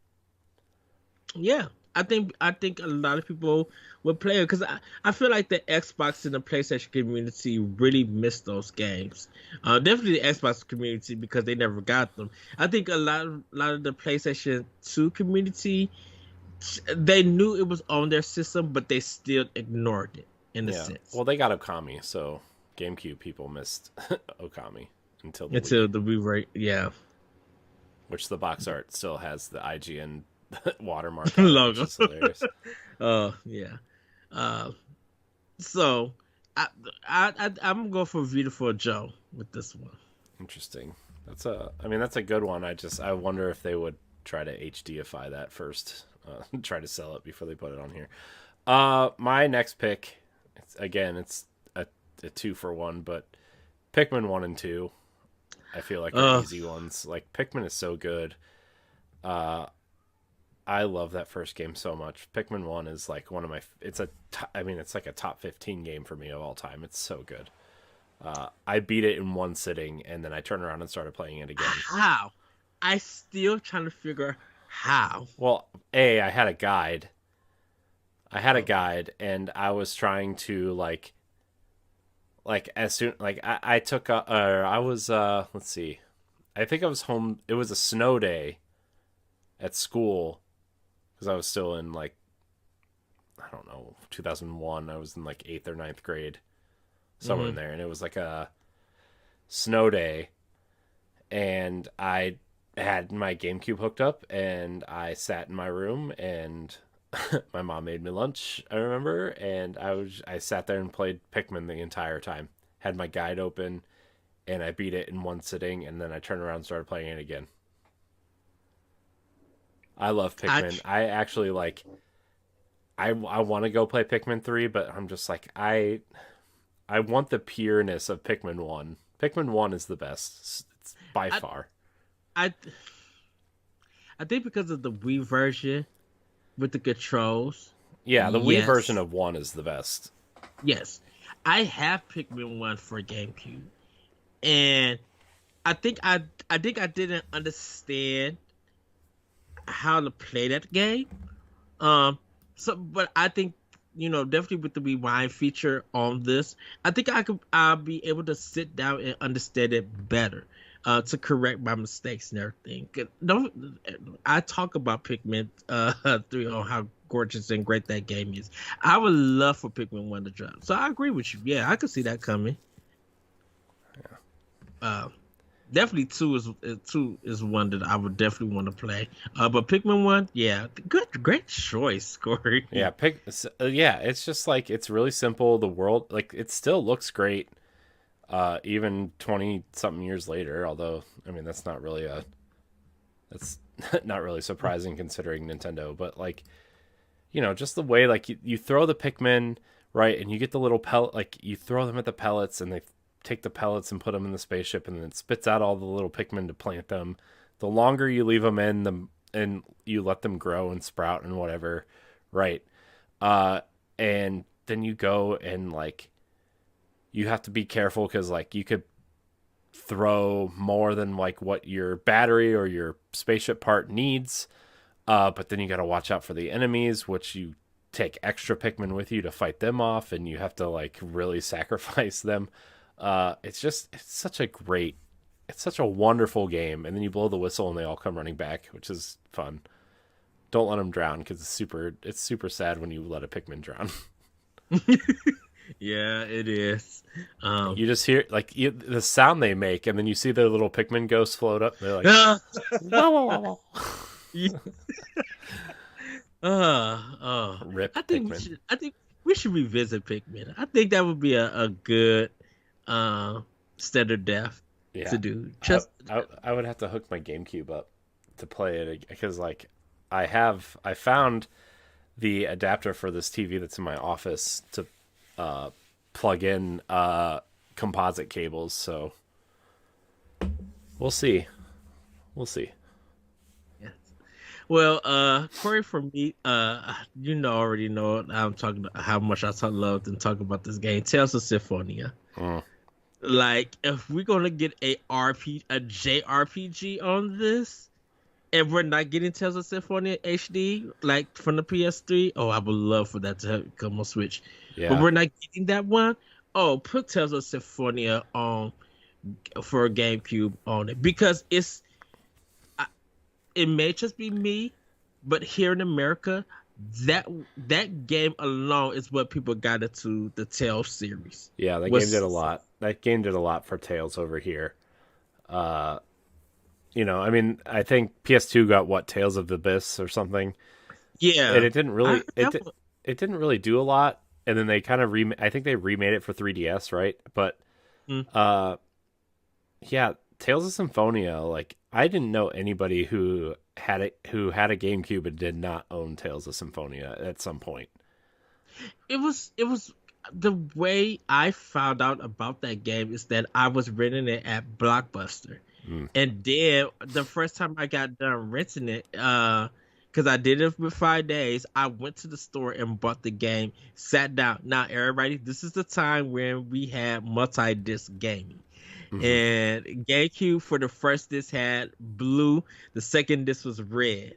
Yeah, I think a lot of people would play it because I feel like the Xbox and the PlayStation community really missed those games. Definitely the Xbox community because they never got them. I think a lot of the PlayStation 2 community, they knew it was on their system, but they still ignored it in a sense. Well, they got Okami, so GameCube people missed Okami until the re-rate, yeah. Which the box art still has the IGN watermark logo. Which is hilarious. Oh yeah. So I'm gonna go for Beautiful Joe with this one. Interesting. That's a good one. I wonder if they would try to HDify that first. Try to sell it before they put it on here. My next pick, it's a 2-for-1, but Pikmin 1 and 2, I feel like are easy ones. Like Pikmin is so good. I love that first game so much. Pikmin 1 is like one of my. It's like a top 15 game for me of all time. It's so good. I beat it in one sitting, and then I turned around and started playing it again. How? I still trying to figure how. Well, I had a guide. And I was trying to like as soon I took I was let's see, I think I was home. It was a snow day, at school, because I was still in like, I don't know, 2001. I was in like 8th or 9th grade, somewhere in there, and it was like a snow day, and I had my GameCube hooked up, and I sat in my room, and my mom made me lunch, I remember, and I sat there and played Pikmin the entire time. Had my guide open, and I beat it in one sitting, and then I turned around and started playing it again. I love Pikmin. I actually like. I want to go play Pikmin 3, but I'm just like I want the pureness of Pikmin 1. Pikmin 1 is the best. It's by far. I think because of the Wii version with the controls. Yeah, the Wii version of 1 is the best. Yes. I have Pikmin 1 for GameCube. And I think I didn't understand how to play that game. But I think, definitely with the rewind feature on this, I think I'll be able to sit down and understand it better, to correct my mistakes and everything. I talk about Pikmin 3 on how gorgeous and great that game is. I would love for Pikmin 1 to drop. So I agree with you. Yeah, I could see that coming. Yeah. Definitely 2 is one that I would definitely want to play. But Pikmin 1, yeah, great choice, Corey. Yeah, it's just like, it's really simple. The world, like, it still looks great, even 20 something years later. Although, I mean, that's not really surprising considering Nintendo. But like, just the way, like, you throw the Pikmin, right, and you get the little pellet, like, you throw them at the pellets, and they take the pellets and put them in the spaceship, and then it spits out all the little Pikmin to plant them. The longer you leave them in, and you let them grow and sprout and whatever, right? And then you go and, like, you have to be careful, because, like, you could throw more than, like, what your battery or your spaceship part needs, but then you got to watch out for the enemies, which you take extra Pikmin with you to fight them off, and you have to, like, really sacrifice them. It's such a wonderful game. And then you blow the whistle and they all come running back, which is fun. Don't let them drown, because it's super sad when you let a Pikmin drown. Yeah, it is. You just hear, like, the sound they make, and then you see their little Pikmin ghosts float up. They're like, whoa, whoa, whoa. Rip Pikmin. I think we should revisit Pikmin. I think that would be a good standard def to do. I would have to hook my GameCube up to play it, because, like, I found the adapter for this TV that's in my office to plug in composite cables, so we'll see. Yes. Well, Corey, for me, already know I'm talking about how much I loved and talk about this game, Tales of Symphonia. Like, if we're gonna get a JRPG on this, and we're not getting Tales of Symphonia HD, like, from the PS3, I would love for that to come on Switch. Yeah. But we're not getting that one. Put Tales of Symphonia on for GameCube on it, because it may just be me, but here in America, that game alone is what people got into the Tales series. Yeah, that game did a lot. That game did a lot for Tales over here. I mean, I think PS2 got what, Tales of the Abyss or something. Yeah, and it didn't really it didn't really do a lot. And then they kind of I think they remade it for 3DS, right? But yeah, Tales of Symphonia, like, I didn't know anybody who had a GameCube and did not own Tales of Symphonia at some point. It was the way I found out about that game is that I was renting it at Blockbuster. And then the first time I got done renting it, because I did it for 5 days, I went to the store and bought the game, sat down. Now, everybody, this is the time when we had multi-disc gaming. And GameCube, for the first disc, had blue. The second disc was red.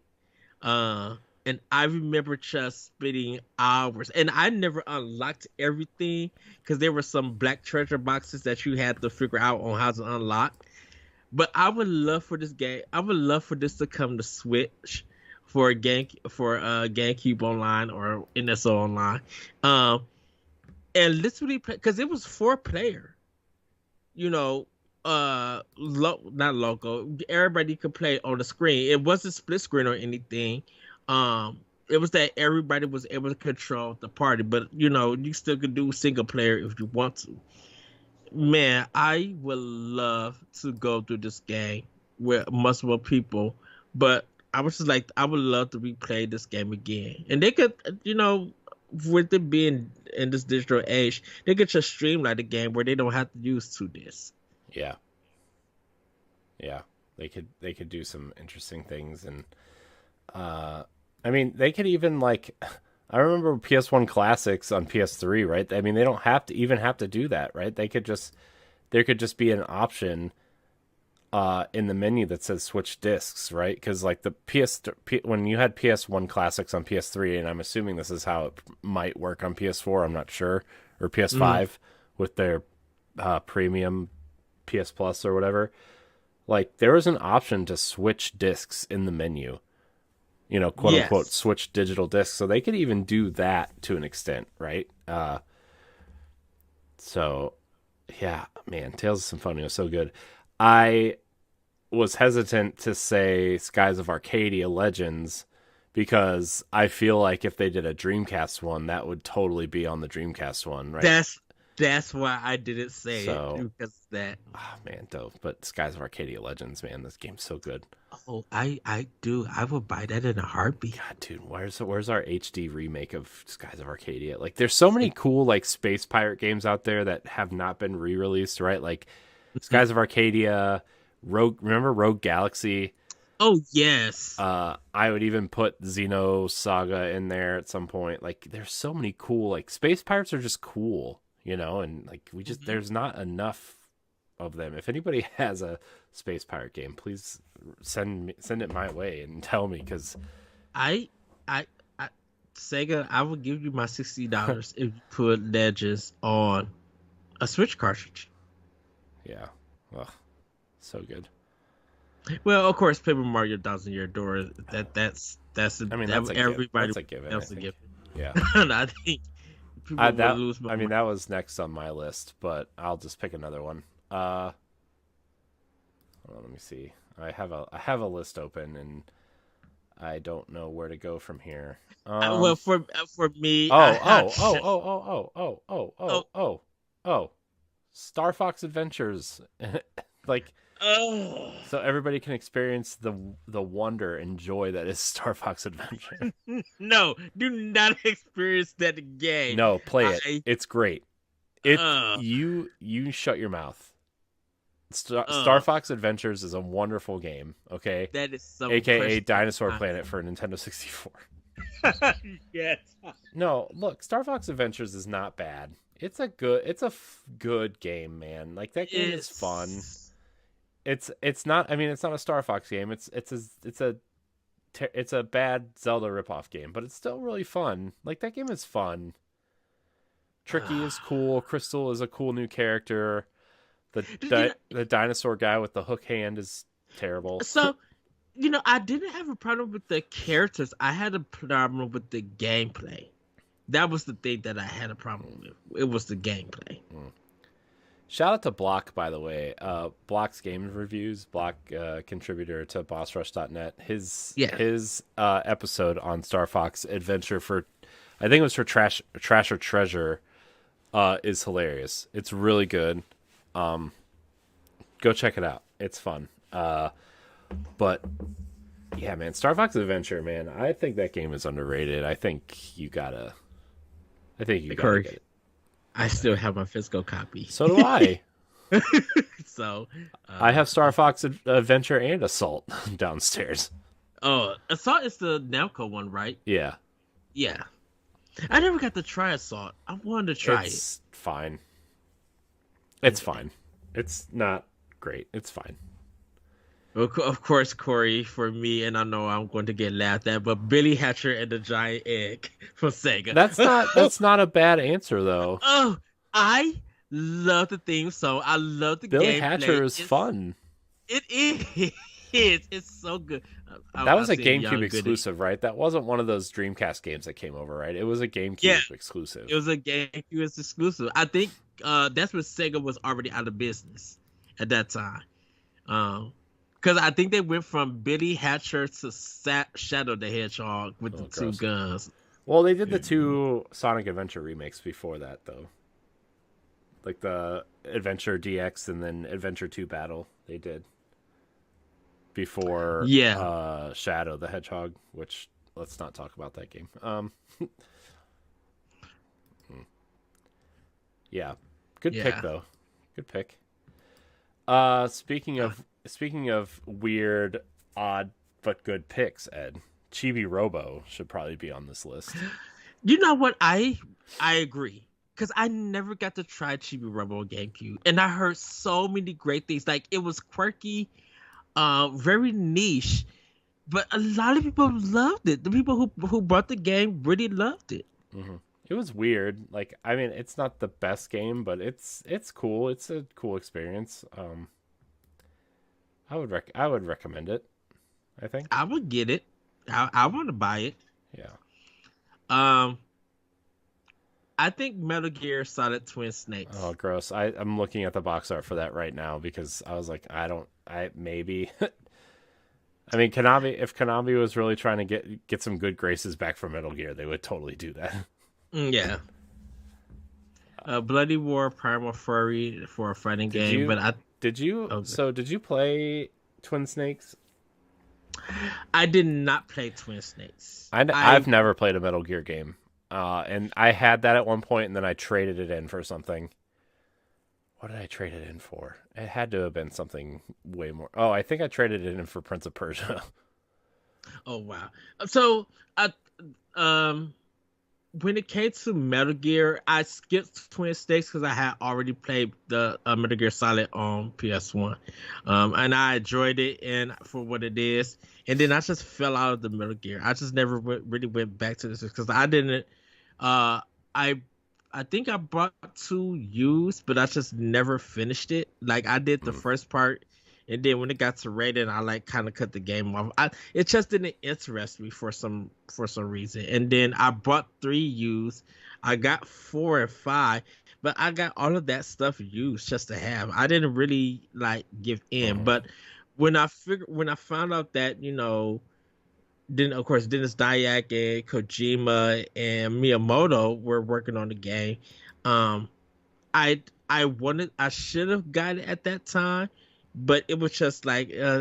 And I remember just spending hours. And I never unlocked everything, because there were some black treasure boxes that you had to figure out on how to unlock. But I would love for this game. I would love for this to come to Switch. GameCube Online or NSO Online, and literally because it was 4-player, not local. Everybody could play on the screen. It wasn't split screen or anything. It was that everybody was able to control the party, but you still could do single player if you want to. Man, I would love to go through this game with multiple people, but I was just like, I would love to replay this game again. And they could, with it being in this digital age, they could just streamline the game where they don't have to use 2 discs. Yeah. Yeah. They could do some interesting things. And, I mean, they could even I remember PS1 classics on PS3, right? I mean, they don't have to do that, right? There could just be an option in the menu that says switch discs, right? Because when you had PS1 classics on PS3, and I'm assuming this is how it might work on PS4, I'm not sure, or PS5 with their premium PS Plus or whatever. There was an option to switch discs in the menu, quote unquote, switch digital discs. So they could even do that to an extent, right? So yeah, man, Tales of Symphonia was so good. I was hesitant to say Skies of Arcadia Legends because I feel like if they did a Dreamcast one, that would totally be on the Dreamcast one, right? That's why I didn't say it, because of that. Oh man, dope. But Skies of Arcadia Legends, man, this game's so good. Oh, I do. I would buy that in a heartbeat. God, dude, where's our HD remake of Skies of Arcadia? There's so many cool space pirate games out there that have not been re-released, right? Skies of Arcadia, remember Rogue Galaxy? Oh yes. I would even put Xeno Saga in there at some point. There's so many cool space pirates are just cool, and we just there's not enough of them. If anybody has a space pirate game, please send it my way and tell me, because Sega, I will give you my $60 if you put Legends on a Switch cartridge. Yeah. Ugh. So good. Well, of course, Paper Mario Thousand Year Door. That's everybody. That's a given. That's a given. Yeah. I think people will lose. That was next on my list, but I'll just pick another one. Hold on, let me see. I have a list open and I don't know where to go from here. Well, for me, Star Fox Adventures. So everybody can experience the wonder and joy that is Star Fox Adventure. No, do not experience that game. No, play it. It's great. You shut your mouth. Star Fox Adventures is a wonderful game. Okay, that is so. AKA Dinosaur Planet for Nintendo 64. Yes. No, look, Star Fox Adventures is not bad. It's a good game, man. That game is fun. It's not. I mean, it's not a Star Fox game. It's a bad Zelda ripoff game, but it's still really fun. That game is fun. Tricky is cool. Crystal is a cool new character. The dinosaur guy with the hook hand is terrible. So, I didn't have a problem with the characters. I had a problem with the gameplay. That was the thing that I had a problem with. It was the gameplay. Shout out to Block, by the way. Block's Games Reviews. Block, contributor to BossRush.net. His episode on Star Fox Adventure I think it was for Trash or Treasure, is hilarious. It's really good. Go check it out. It's fun. But yeah, man, Star Fox Adventure, man, I think that game is underrated. I think you gotta get it. I still have my physical copy. So do I. So I have Star Fox Adventure and Assault downstairs. Oh, Assault is the Namco one, right? Yeah. Yeah. I never got to try Assault. I wanted to try it. It's fine. It's fine. It's not great. It's fine. Of course, Corey, for me, and I know I'm going to get laughed at, but Billy Hatcher and the Giant Egg from Sega. That's not a bad answer, though. Oh, I love the theme song. I love the Billy gameplay. Hatcher is fun. It is. It's so good. That was a GameCube exclusive, right? That wasn't one of those Dreamcast games that came over, right? It was a GameCube exclusive. It was a GameCube exclusive. I think that's when Sega was already out of business at that time. Because I think they went from Billy Hatcher to Shadow the Hedgehog with the two guns. Well, they did the two Sonic Adventure remakes before that, though. Like the Adventure DX and then Adventure 2 Battle, they did. Before Shadow the Hedgehog, which let's not talk about that game. Yeah. Good pick, though. Good pick. Speaking of weird, odd, but good picks, Ed, Chibi Robo should probably be on this list. You know what? I agree. Because I never got to try Chibi Robo on GameCube. And I heard so many great things. Like, it was quirky, very niche. But a lot of people loved it. The people who bought the game really loved it. Mm-hmm. It was weird. Like, I mean, it's not the best game, but it's cool. It's a cool experience. I would recommend it, I think. I would get it. I want to buy it. Yeah. I think Metal Gear Solid Twin Snakes. Oh, gross. I'm looking at the box art for that right now because I was like, maybe. I mean, if Konami was really trying to get some good graces back from Metal Gear, they would totally do that. Yeah. Bloody War Primal Fury for a fighting game, did you play Twin Snakes? I did not play Twin Snakes. I've never played a Metal Gear game. And I had that at one point, and then I traded it in for something. What did I trade it in for? It had to have been something way more. Oh, I think I traded it in for Prince of Persia. Oh, wow. So, when it came to Metal Gear, I skipped Twin Snakes because I had already played the Metal Gear Solid on PS1. And I enjoyed it and for what it is. And then I just fell out of the Metal Gear. I just never really went back to this because I didn't. I think I bought 2 used, but I just never finished it. Like, I did the first part, and then when it got to rated, I kind of cut the game off. It just didn't interest me for some reason. And then I bought 3 used. I got 4 and 5, but I got all of that stuff used just to have. I didn't really give in, but when I found out that then of course Dennis Dyack and Kojima and Miyamoto were working on the game, I should have got it at that time, but it was just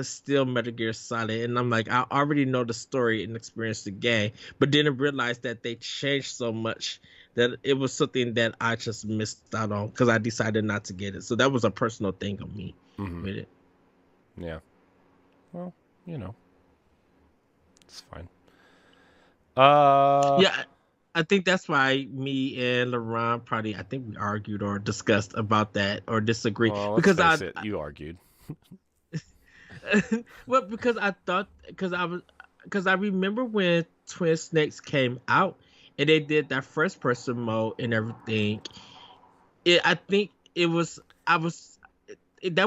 still Metal Gear Solid, and I'm like, I already know the story and experienced the game, but then I realized that they changed so much that it was something that I just missed out on because I decided not to get it. So that was a personal thing on me with it. Yeah. Well, it's fine. Yeah, I think that's why me and LaRon probably, I think we argued or discussed about that or disagreed. Well, because you argued. Well, because I remember when Twin Snakes came out and they did that first person mode and everything. I think that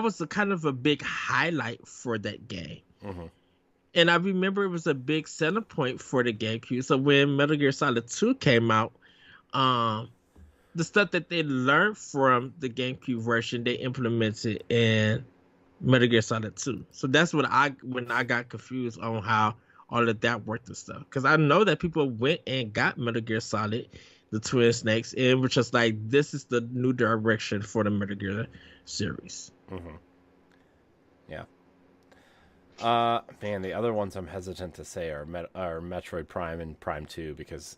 was a kind of a big highlight for that game. Mm-hmm. And I remember it was a big center point for the GameCube. So when Metal Gear Solid 2 came out, the stuff that they learned from the GameCube version, they implemented in Metal Gear Solid 2. So that's when I got confused on how all of that worked and stuff. Because I know that people went and got Metal Gear Solid, the Twin Snakes, and it was just like, this is the new direction for the Metal Gear series. Mm-hmm. Yeah. Man, the other ones I'm hesitant to say are Metroid Prime and Prime 2 because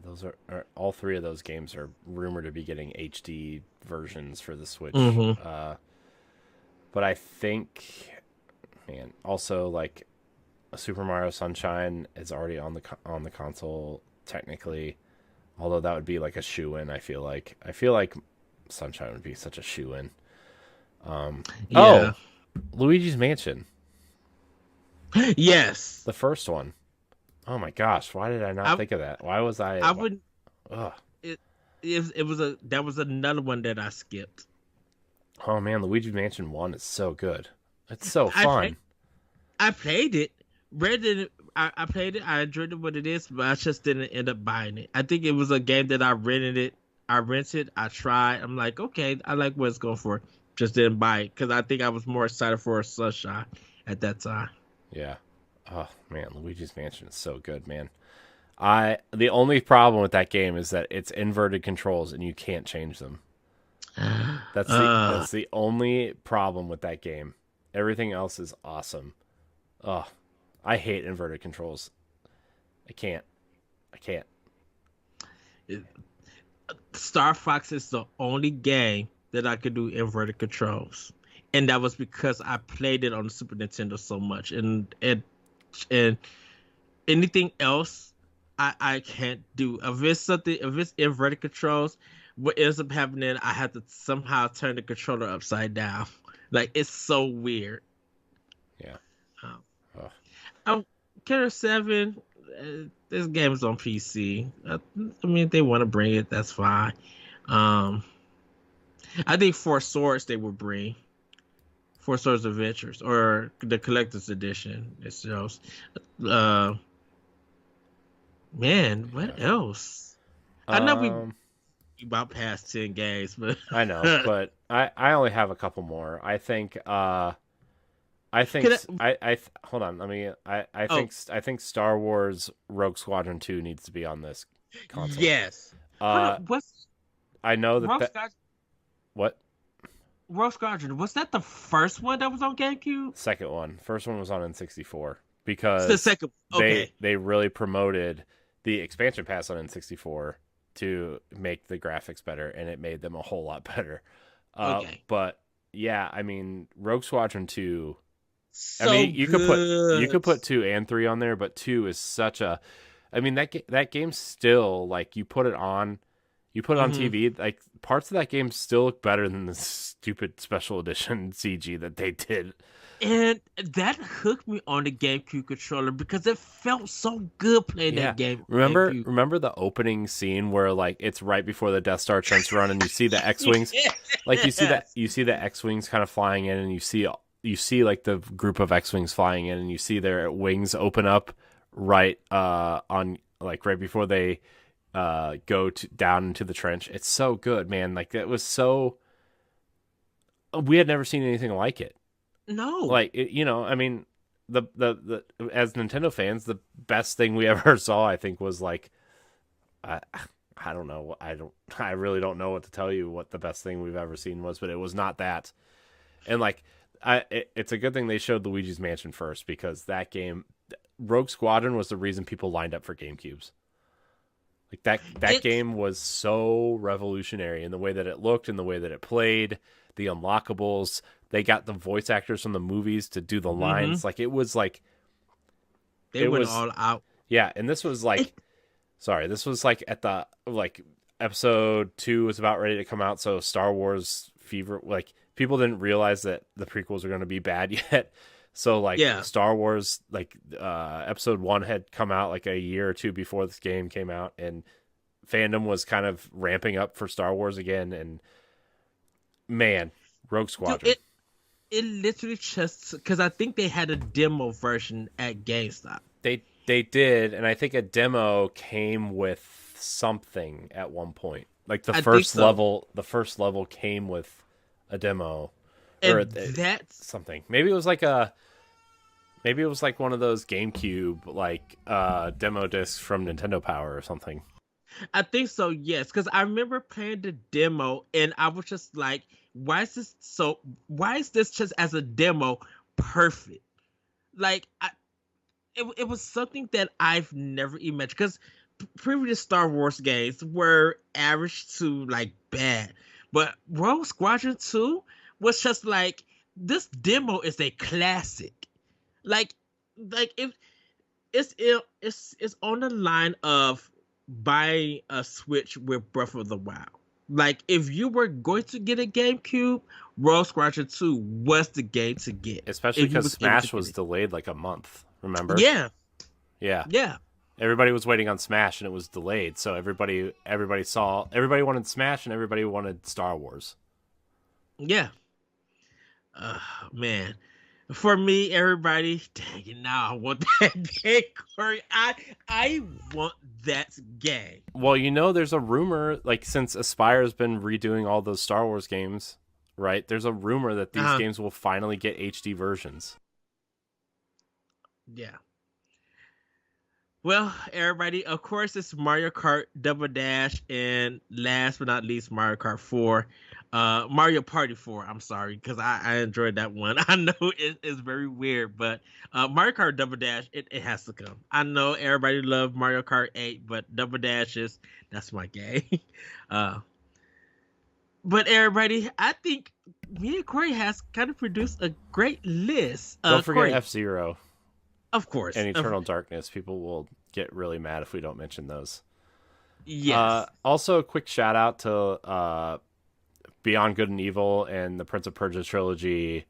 those are all 3 of those games are rumored to be getting HD versions for the Switch. Mm-hmm. But I think, man, also a Super Mario Sunshine is already on the console technically, although that would be a shoe-in. I feel like Sunshine would be such a shoe-in. Luigi's Mansion. Yes. The first one. Oh my gosh, why did I not think of that? Why was I wouldn't. That was another one that I skipped. Oh man, Luigi's Mansion 1 is so good. It's so fun. I played it, Red Dead, I played it. I enjoyed it what it is, but I just didn't end up buying it. I think it was a game that I rented it. I rented. I tried. I'm like, okay, I like what it's going for. Just didn't buy it because I think I was more excited for a Sunshine at that time. Yeah. Oh man, Luigi's Mansion is so good, man. The only problem with that game is that it's inverted controls and you can't change them. That's the only problem with that game. Everything else is awesome. Oh, I hate inverted controls. I can't. Star Fox is the only game that I could do inverted controls, and that was because I played it on the Super Nintendo so much. And anything else, I can't do. If it's inverted controls, what ends up happening, I have to somehow turn the controller upside down. Like, it's so weird. Yeah. Killer 7, this game is on PC. I mean, if they want to bring it, that's fine. I think Four Swords they would bring. Four Swords Adventures, or the Collector's Edition. It shows. Man, what else? I know we about past 10 games, but I know, but I only have a couple more. I think hold on. I think Star Wars Rogue Squadron 2 needs to be on this console. Yes. I know that what? Rogue Squadron, was that the first one that was on GameCube? Second one. First one was on N64 because the second. Okay. They really promoted the expansion pass on N64 to make the graphics better, and it made them a whole lot better. Okay. But yeah, I mean, Rogue Squadron 2. So I mean, you good. could put 2 and 3 on there, but 2 is such a. I mean, that game still, like, you put it on TV, like parts of that game still look better than the stupid special edition CG that they did. And that hooked me on the GameCube controller because it felt so good playing that game. Remember the opening scene where, like, it's right before the Death Star Trench Run and you see the X-Wings, like you see the X-Wings kind of flying in, and you see like the group of X-Wings flying in, and you see their wings open up right on, like, right before they go down into the trench. It's so good, man. Like, it was so. We had never seen anything like it. No, like I mean, the as Nintendo fans, the best thing we ever saw, I think, was like, I don't know, I really don't know what to tell you what the best thing we've ever seen was, but it was not that. And like, it's a good thing they showed Luigi's Mansion first, because that game, Rogue Squadron, was the reason people lined up for GameCubes. Like, that game was so revolutionary in the way that it looked, in the way that it played, the unlockables. They got the voice actors from the movies to do the lines. Like, it was like they went all out. Yeah, and this was like, this was like at the, like, episode 2 was about ready to come out, so Star Wars fever, like, people didn't realize that the prequels were going to be bad yet. So, like, Star Wars, like, episode 1 had come out like a year or two before this game came out, and fandom was kind of ramping up for Star Wars again. And man, Rogue Squadron. Dude, it literally just, because I think they had a demo version at GameStop. They did, and I think a demo came with something at one point. Like, the first level came with a demo. And or that's something. Maybe it was like one of those GameCube, like, demo discs from Nintendo Power or something. I think so, yes, because I remember playing the demo and I was just like, why is this just as a demo perfect? Like, it was something that I've never imagined, because previous Star Wars games were average to, like, bad, but Rogue Squadron 2 was just like, this demo is a classic. Like if it's on the line of buying a Switch with Breath of the Wild. Like, if you were going to get a GameCube, Rogue Squadron 2 was the game to get. Especially because Smash was delayed like a month, remember? Yeah. Yeah. Everybody was waiting on Smash, and it was delayed, so everybody wanted Smash, and everybody wanted Star Wars. Yeah. Man. For me, everybody, dang it, now I want that game, Corey. I want that game. Well, you know, there's a rumor, like, since Aspire's been redoing all those Star Wars games, right? There's a rumor that these games will finally get HD versions. Yeah. Well, everybody, of course, it's Mario Kart Double Dash, and last but not least, Mario Kart 4. Mario Party 4, I'm sorry, because I enjoyed that one. I know it's very weird, but Mario Kart Double Dash, it has to come. I know everybody loved Mario Kart 8, but Double Dash that's my game. But everybody, I think me and Corey has kind of produced a great list. Don't forget Corey, F-Zero. Of course. And Eternal Darkness. People will get really mad if we don't mention those. Yes. Also, a quick shout out to Beyond Good and Evil and the Prince of Persia trilogy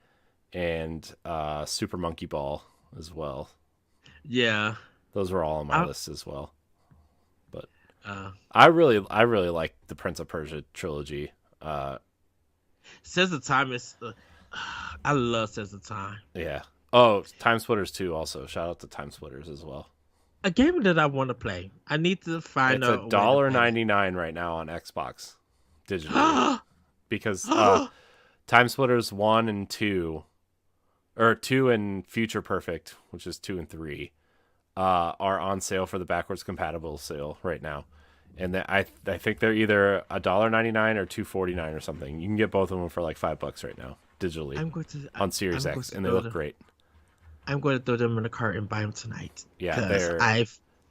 and Super Monkey Ball as well. Yeah. Those were all on my list as well. But I really like the Prince of Persia trilogy. Says the Time is... I love Says the Time. Yeah. Oh, Time Splitters 2 also. Shout out to Time Splitters as well. A game that I want to play. I need to find out. It's $1.99 right now on Xbox digitally. Because Time Splitters 1 and 2, or 2 and Future Perfect, which is 2 and 3, are on sale for the backwards compatible sale right now. And I think they're either $1.99 or $2.49 or something. You can get both of them for like $5 right now digitally on Series X, and they look great. I'm going to throw them in the cart and buy them tonight. Yeah,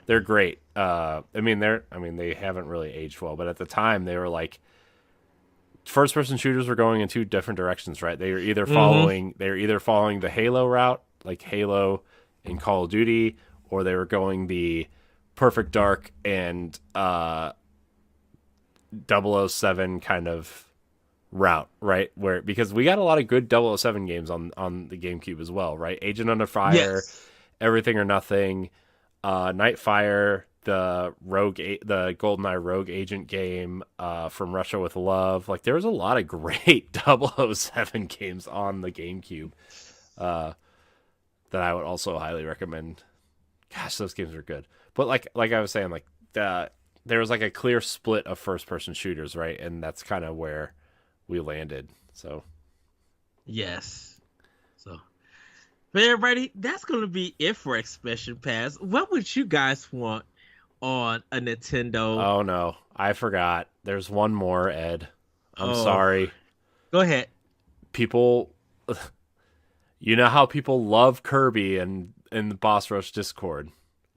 they're great. I mean, they haven't really aged well, but at the time they were like first-person shooters were going in two different directions, right? They were either following the Halo route, like Halo and Call of Duty, or they were going the Perfect Dark and 007 kind of route, right? Because we got a lot of good 007 games on the GameCube as well, right? Agent Under Fire, yes. Everything or Nothing, Nightfire, the GoldenEye Rogue Agent game, From Russia with Love. Like, there was a lot of great 007 games on the GameCube that I would also highly recommend. Gosh, those games are good. But like I was saying, like there was like a clear split of first-person shooters, right? And that's kind of where we landed. So yes. So, but everybody, that's gonna be it for Expansion Pass. What would you guys want on a Nintendo? Oh no, I forgot. There's one more, Ed. I'm sorry. Go ahead. People, you know how people love Kirby in the Boss Rush Discord.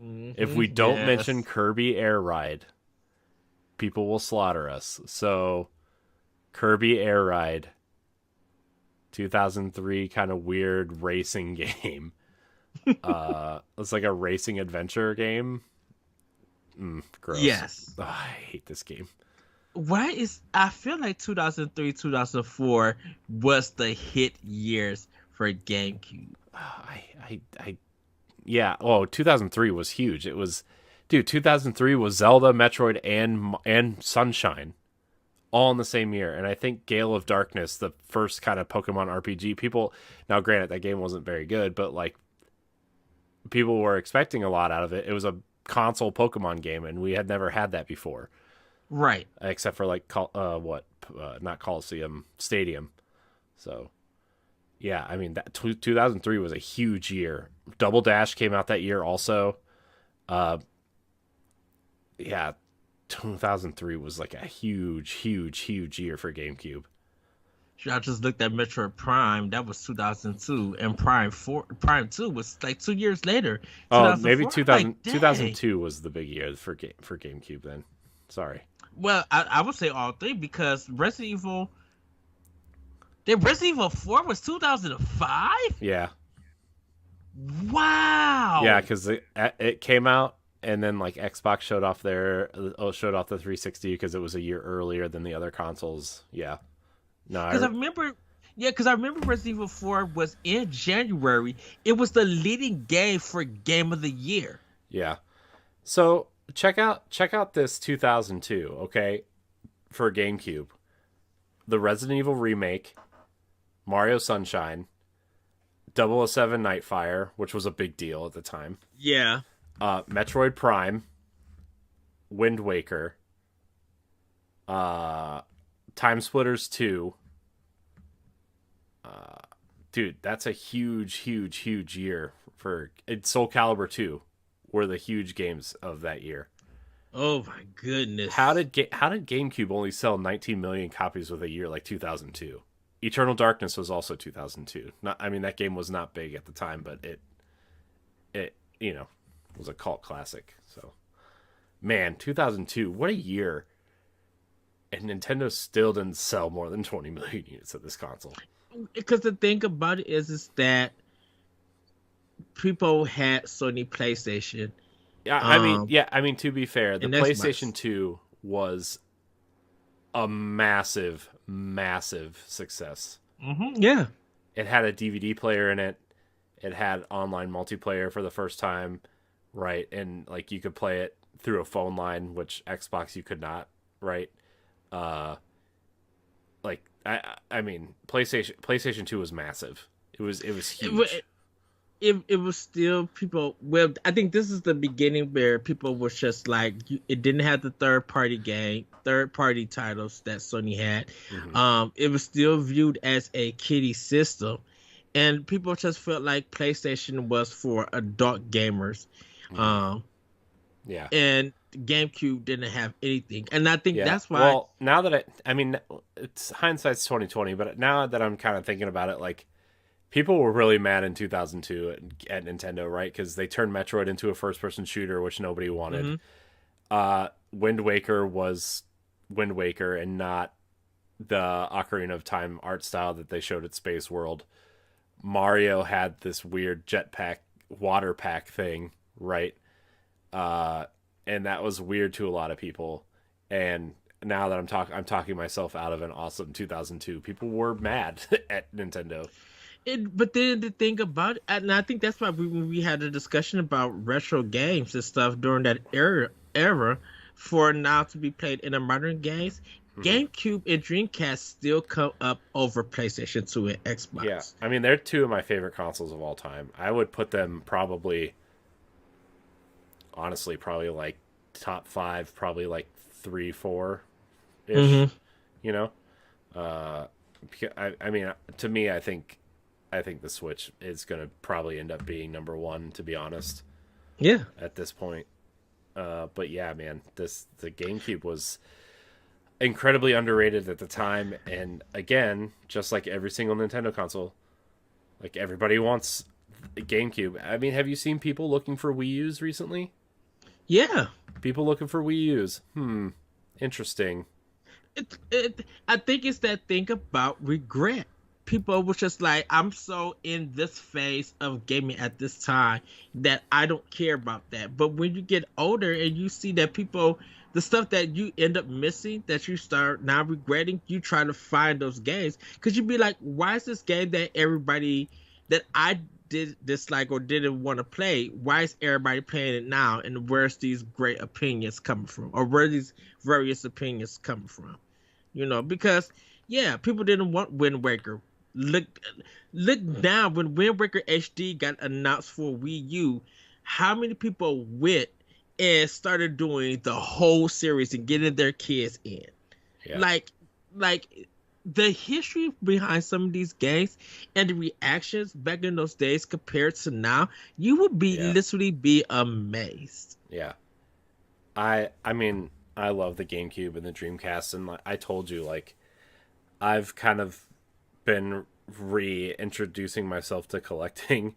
Mm-hmm. If we don't mention Kirby Air Ride, people will slaughter us. So, Kirby Air Ride, 2003 kind of weird racing game. It's like a racing adventure game. Gross. Yes. Oh, I hate this game. I feel like 2003, 2004 was the hit years for GameCube. Yeah. Oh, 2003 was huge. It was, dude. 2003 was Zelda, Metroid, and Sunshine, all in the same year. And I think Gale of Darkness, the first kind of Pokemon RPG. People, now granted, that game wasn't very good, but like people were expecting a lot out of it. It was a console Pokemon game, and we had never had that before, right? Except for like not Coliseum, Stadium. So. Yeah, I mean, that 2003 was a huge year. Double Dash came out that year also. Yeah, 2003 was like a huge year for GameCube. I just looked at Metroid Prime. That was 2002, and Prime 2 was like 2 years later. Oh, maybe 2002 was the big year for GameCube then. Sorry. Well, I would say all three, because Resident Evil 4 was 2005? Yeah. Wow. Yeah, because it came out, and then like Xbox showed off the 360 because it was a year earlier than the other consoles. Yeah. No, because I remember Resident Evil 4 was in January. It was the leading game for Game of the Year. Yeah. So check out this 2002, okay, for GameCube. The Resident Evil remake, Mario Sunshine, 007 Nightfire, which was a big deal at the time. Yeah. Metroid Prime, Wind Waker, Time Splitters 2. Dude, that's a huge year for Soul Calibur 2 were the huge games of that year. Oh my goodness. How did GameCube only sell 19 million copies with a year like 2002? Eternal Darkness was also 2002. That game was not big at the time, but it was a cult classic. So, man, 2002, what a year. And Nintendo still didn't sell more than 20 million units of this console. Because the thing about it is that people had Sony PlayStation. Yeah, to be fair, the PlayStation 2 was a massive success. Mm-hmm, yeah. It had a DVD player in it. It had online multiplayer for the first time, right? And like you could play it through a phone line, which Xbox you could not, right? PlayStation 2 was massive. It was huge. It was still people. Well, I think this is the beginning where people were just like, it didn't have the third party titles that Sony had. Mm-hmm. It was still viewed as a kiddie system, and people just felt like PlayStation was for adult gamers. Mm-hmm. Yeah, and GameCube didn't have anything, and I think that's why. Well, now that it's hindsight's 2020, but now that I'm kind of thinking about it, like. People were really mad in 2002 at Nintendo, right? Because they turned Metroid into a first-person shooter, which nobody wanted. Mm-hmm. Wind Waker was Wind Waker and not the Ocarina of Time art style that they showed at Space World. Mario had this weird jetpack, water pack thing, right? And that was weird to a lot of people. And now that I'm talking myself out of an awesome 2002. People were mad at Nintendo. But then the thing about it, and I think that's why we had a discussion about retro games and stuff during that era for now to be played in the modern games. Mm-hmm. GameCube and Dreamcast still come up over PlayStation 2 and Xbox. Yeah, they're two of my favorite consoles of all time. I would put them probably like top 5, probably like 3, 4 ish. Mm-hmm. You know, to me, I think the Switch is going to probably end up being number 1, to be honest. Yeah. At this point. But yeah, man, the GameCube was incredibly underrated at the time. And again, just like every single Nintendo console, like everybody wants a GameCube. Have you seen people looking for Wii U's recently? Yeah. People looking for Wii U's. Interesting. I think it's that thing about regret. People were just like, I'm so in this phase of gaming at this time that I don't care about that. But when you get older and you see that people, the stuff that you end up missing, that you start now regretting, you try to find those games. Because you'd be like, why is this game that everybody, that I did dislike or didn't want to play, why is everybody playing it now? And where's these great opinions coming from? Or where are these various opinions coming from? Because, yeah, people didn't want Wind Waker. Look now, when Wind Waker HD got announced for Wii U, how many people went and started doing the whole series and getting their kids in? Yeah. Like the history behind some of these games and the reactions back in those days compared to now, you would literally be amazed. Yeah. I love the GameCube and the Dreamcast, and I told you, like, I've kind of been reintroducing myself to collecting,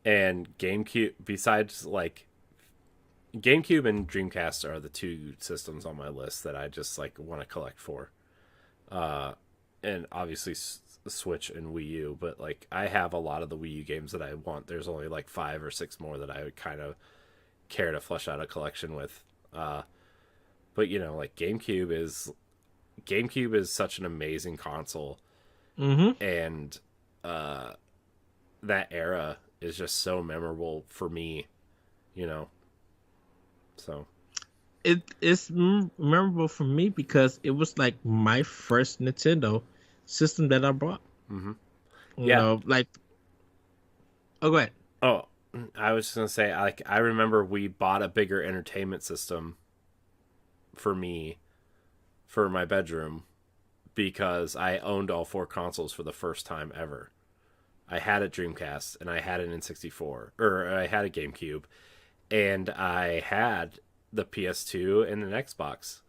and GameCube, besides like GameCube and Dreamcast are the two systems on my list that I just like want to collect for, and obviously Switch and Wii U, but like I have a lot of the Wii U games that I want. There's only like 5 or 6 more that I would kind of care to flesh out a collection with, but like GameCube is such an amazing console. Mm-hmm. And that era is just so memorable for me, so it's memorable for me because it was like my first Nintendo system that I bought. Mm-hmm. You know, like Oh, go ahead. Oh, I was just gonna say, like, I remember we bought a bigger entertainment system for me for my bedroom because I owned all 4 consoles for the first time ever. I had a Dreamcast and I had an N64, or I had a GameCube, and I had the PS2 and an Xbox.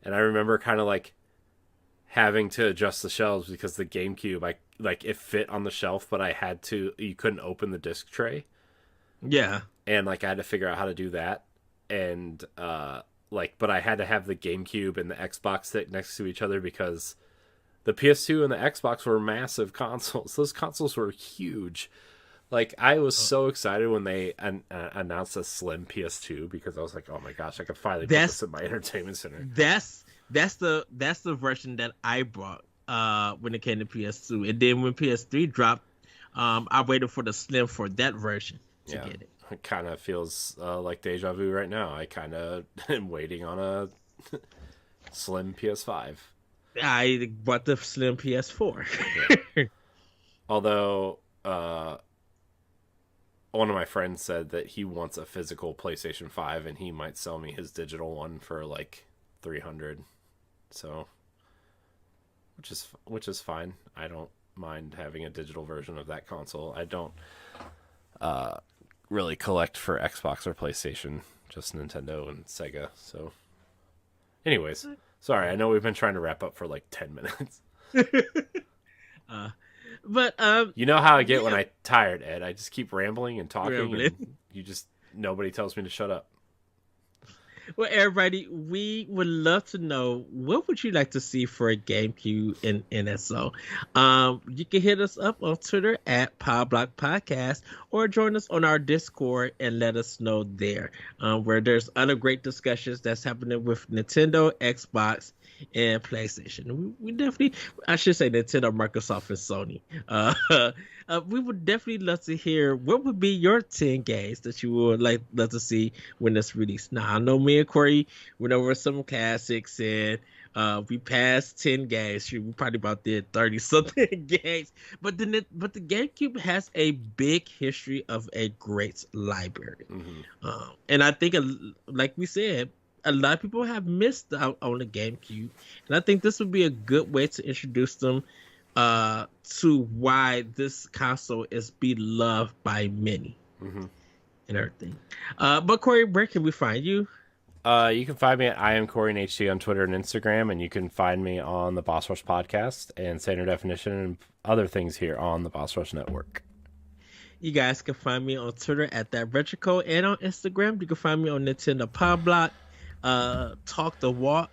And I remember kind of like having to adjust the shelves because the GameCube, it fit on the shelf, but you couldn't open the disc tray. Yeah. And like I had to figure out how to do that. And but I had to have the GameCube and the Xbox sit next to each other because the PS2 and the Xbox were massive consoles. Those consoles were huge. Like, I was so excited when they announced a slim PS2 because I was like, oh my gosh, I could finally put this in my entertainment center. That's the version that I bought when it came to PS2. And then when PS3 dropped, I waited for the slim for that version to get it. It kind of feels like deja vu right now. I kind of am waiting on a slim PS5. I bought the slim PS4. Yeah. Although one of my friends said that he wants a physical PlayStation 5 and he might sell me his digital one for like $300. So, which is fine. I don't mind having a digital version of that console. I don't really collect for Xbox or PlayStation, just Nintendo and Sega. So, anyways, sorry. I know we've been trying to wrap up for like 10 minutes. But you know how I get when I'm tired, Ed. I just keep rambling and talking, and nobody tells me to shut up. Well, everybody, we would love to know, what would you like to see for a GameCube in NSO? You can hit us up on Twitter at PowerBlock Podcast, or join us on our Discord and let us know there, where there's other great discussions that's happening with Nintendo, Xbox, and PlayStation. We definitely, I should say Nintendo, Microsoft, and Sony. We would definitely love to hear what would be your 10 games that you would love to see when it's released. Now, I know me and Corey went over some classics and we passed 10 games. We probably about did 30 something games. But the GameCube has a big history of a great library. Mm-hmm. And I think, like we said, a lot of people have missed out on the GameCube, and I think this would be a good way to introduce them to why this console is beloved by many, mm-hmm. and everything. But Corey, where can we find you? You can find me at I am Corey HD on Twitter and Instagram, and you can find me on the Boss Rush podcast and Standard Definition and other things here on the Boss Rush Network. You guys can find me on Twitter at that Retrocode, and on Instagram you can find me on Nintendo Powerblock, Talk the Walk,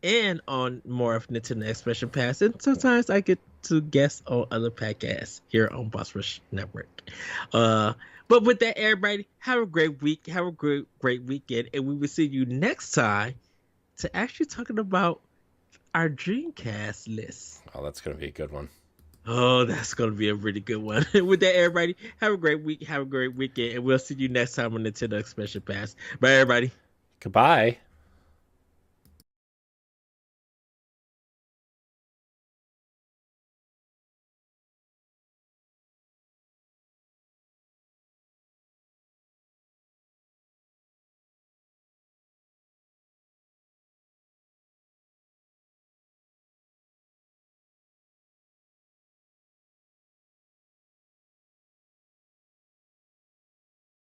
and on more of Nintendo Expression Pass. And sometimes I get to guest on other podcasts here on Boss Rush Network. But with that, everybody, have a great week. Have a great weekend. And we will see you next time to actually talking about our Dreamcast list. Oh, that's going to be a good one. Oh, that's going to be a really good one. With that, everybody, have a great week. Have a great weekend. And we'll see you next time on Nintendo Expression Pass. Bye, everybody. Goodbye.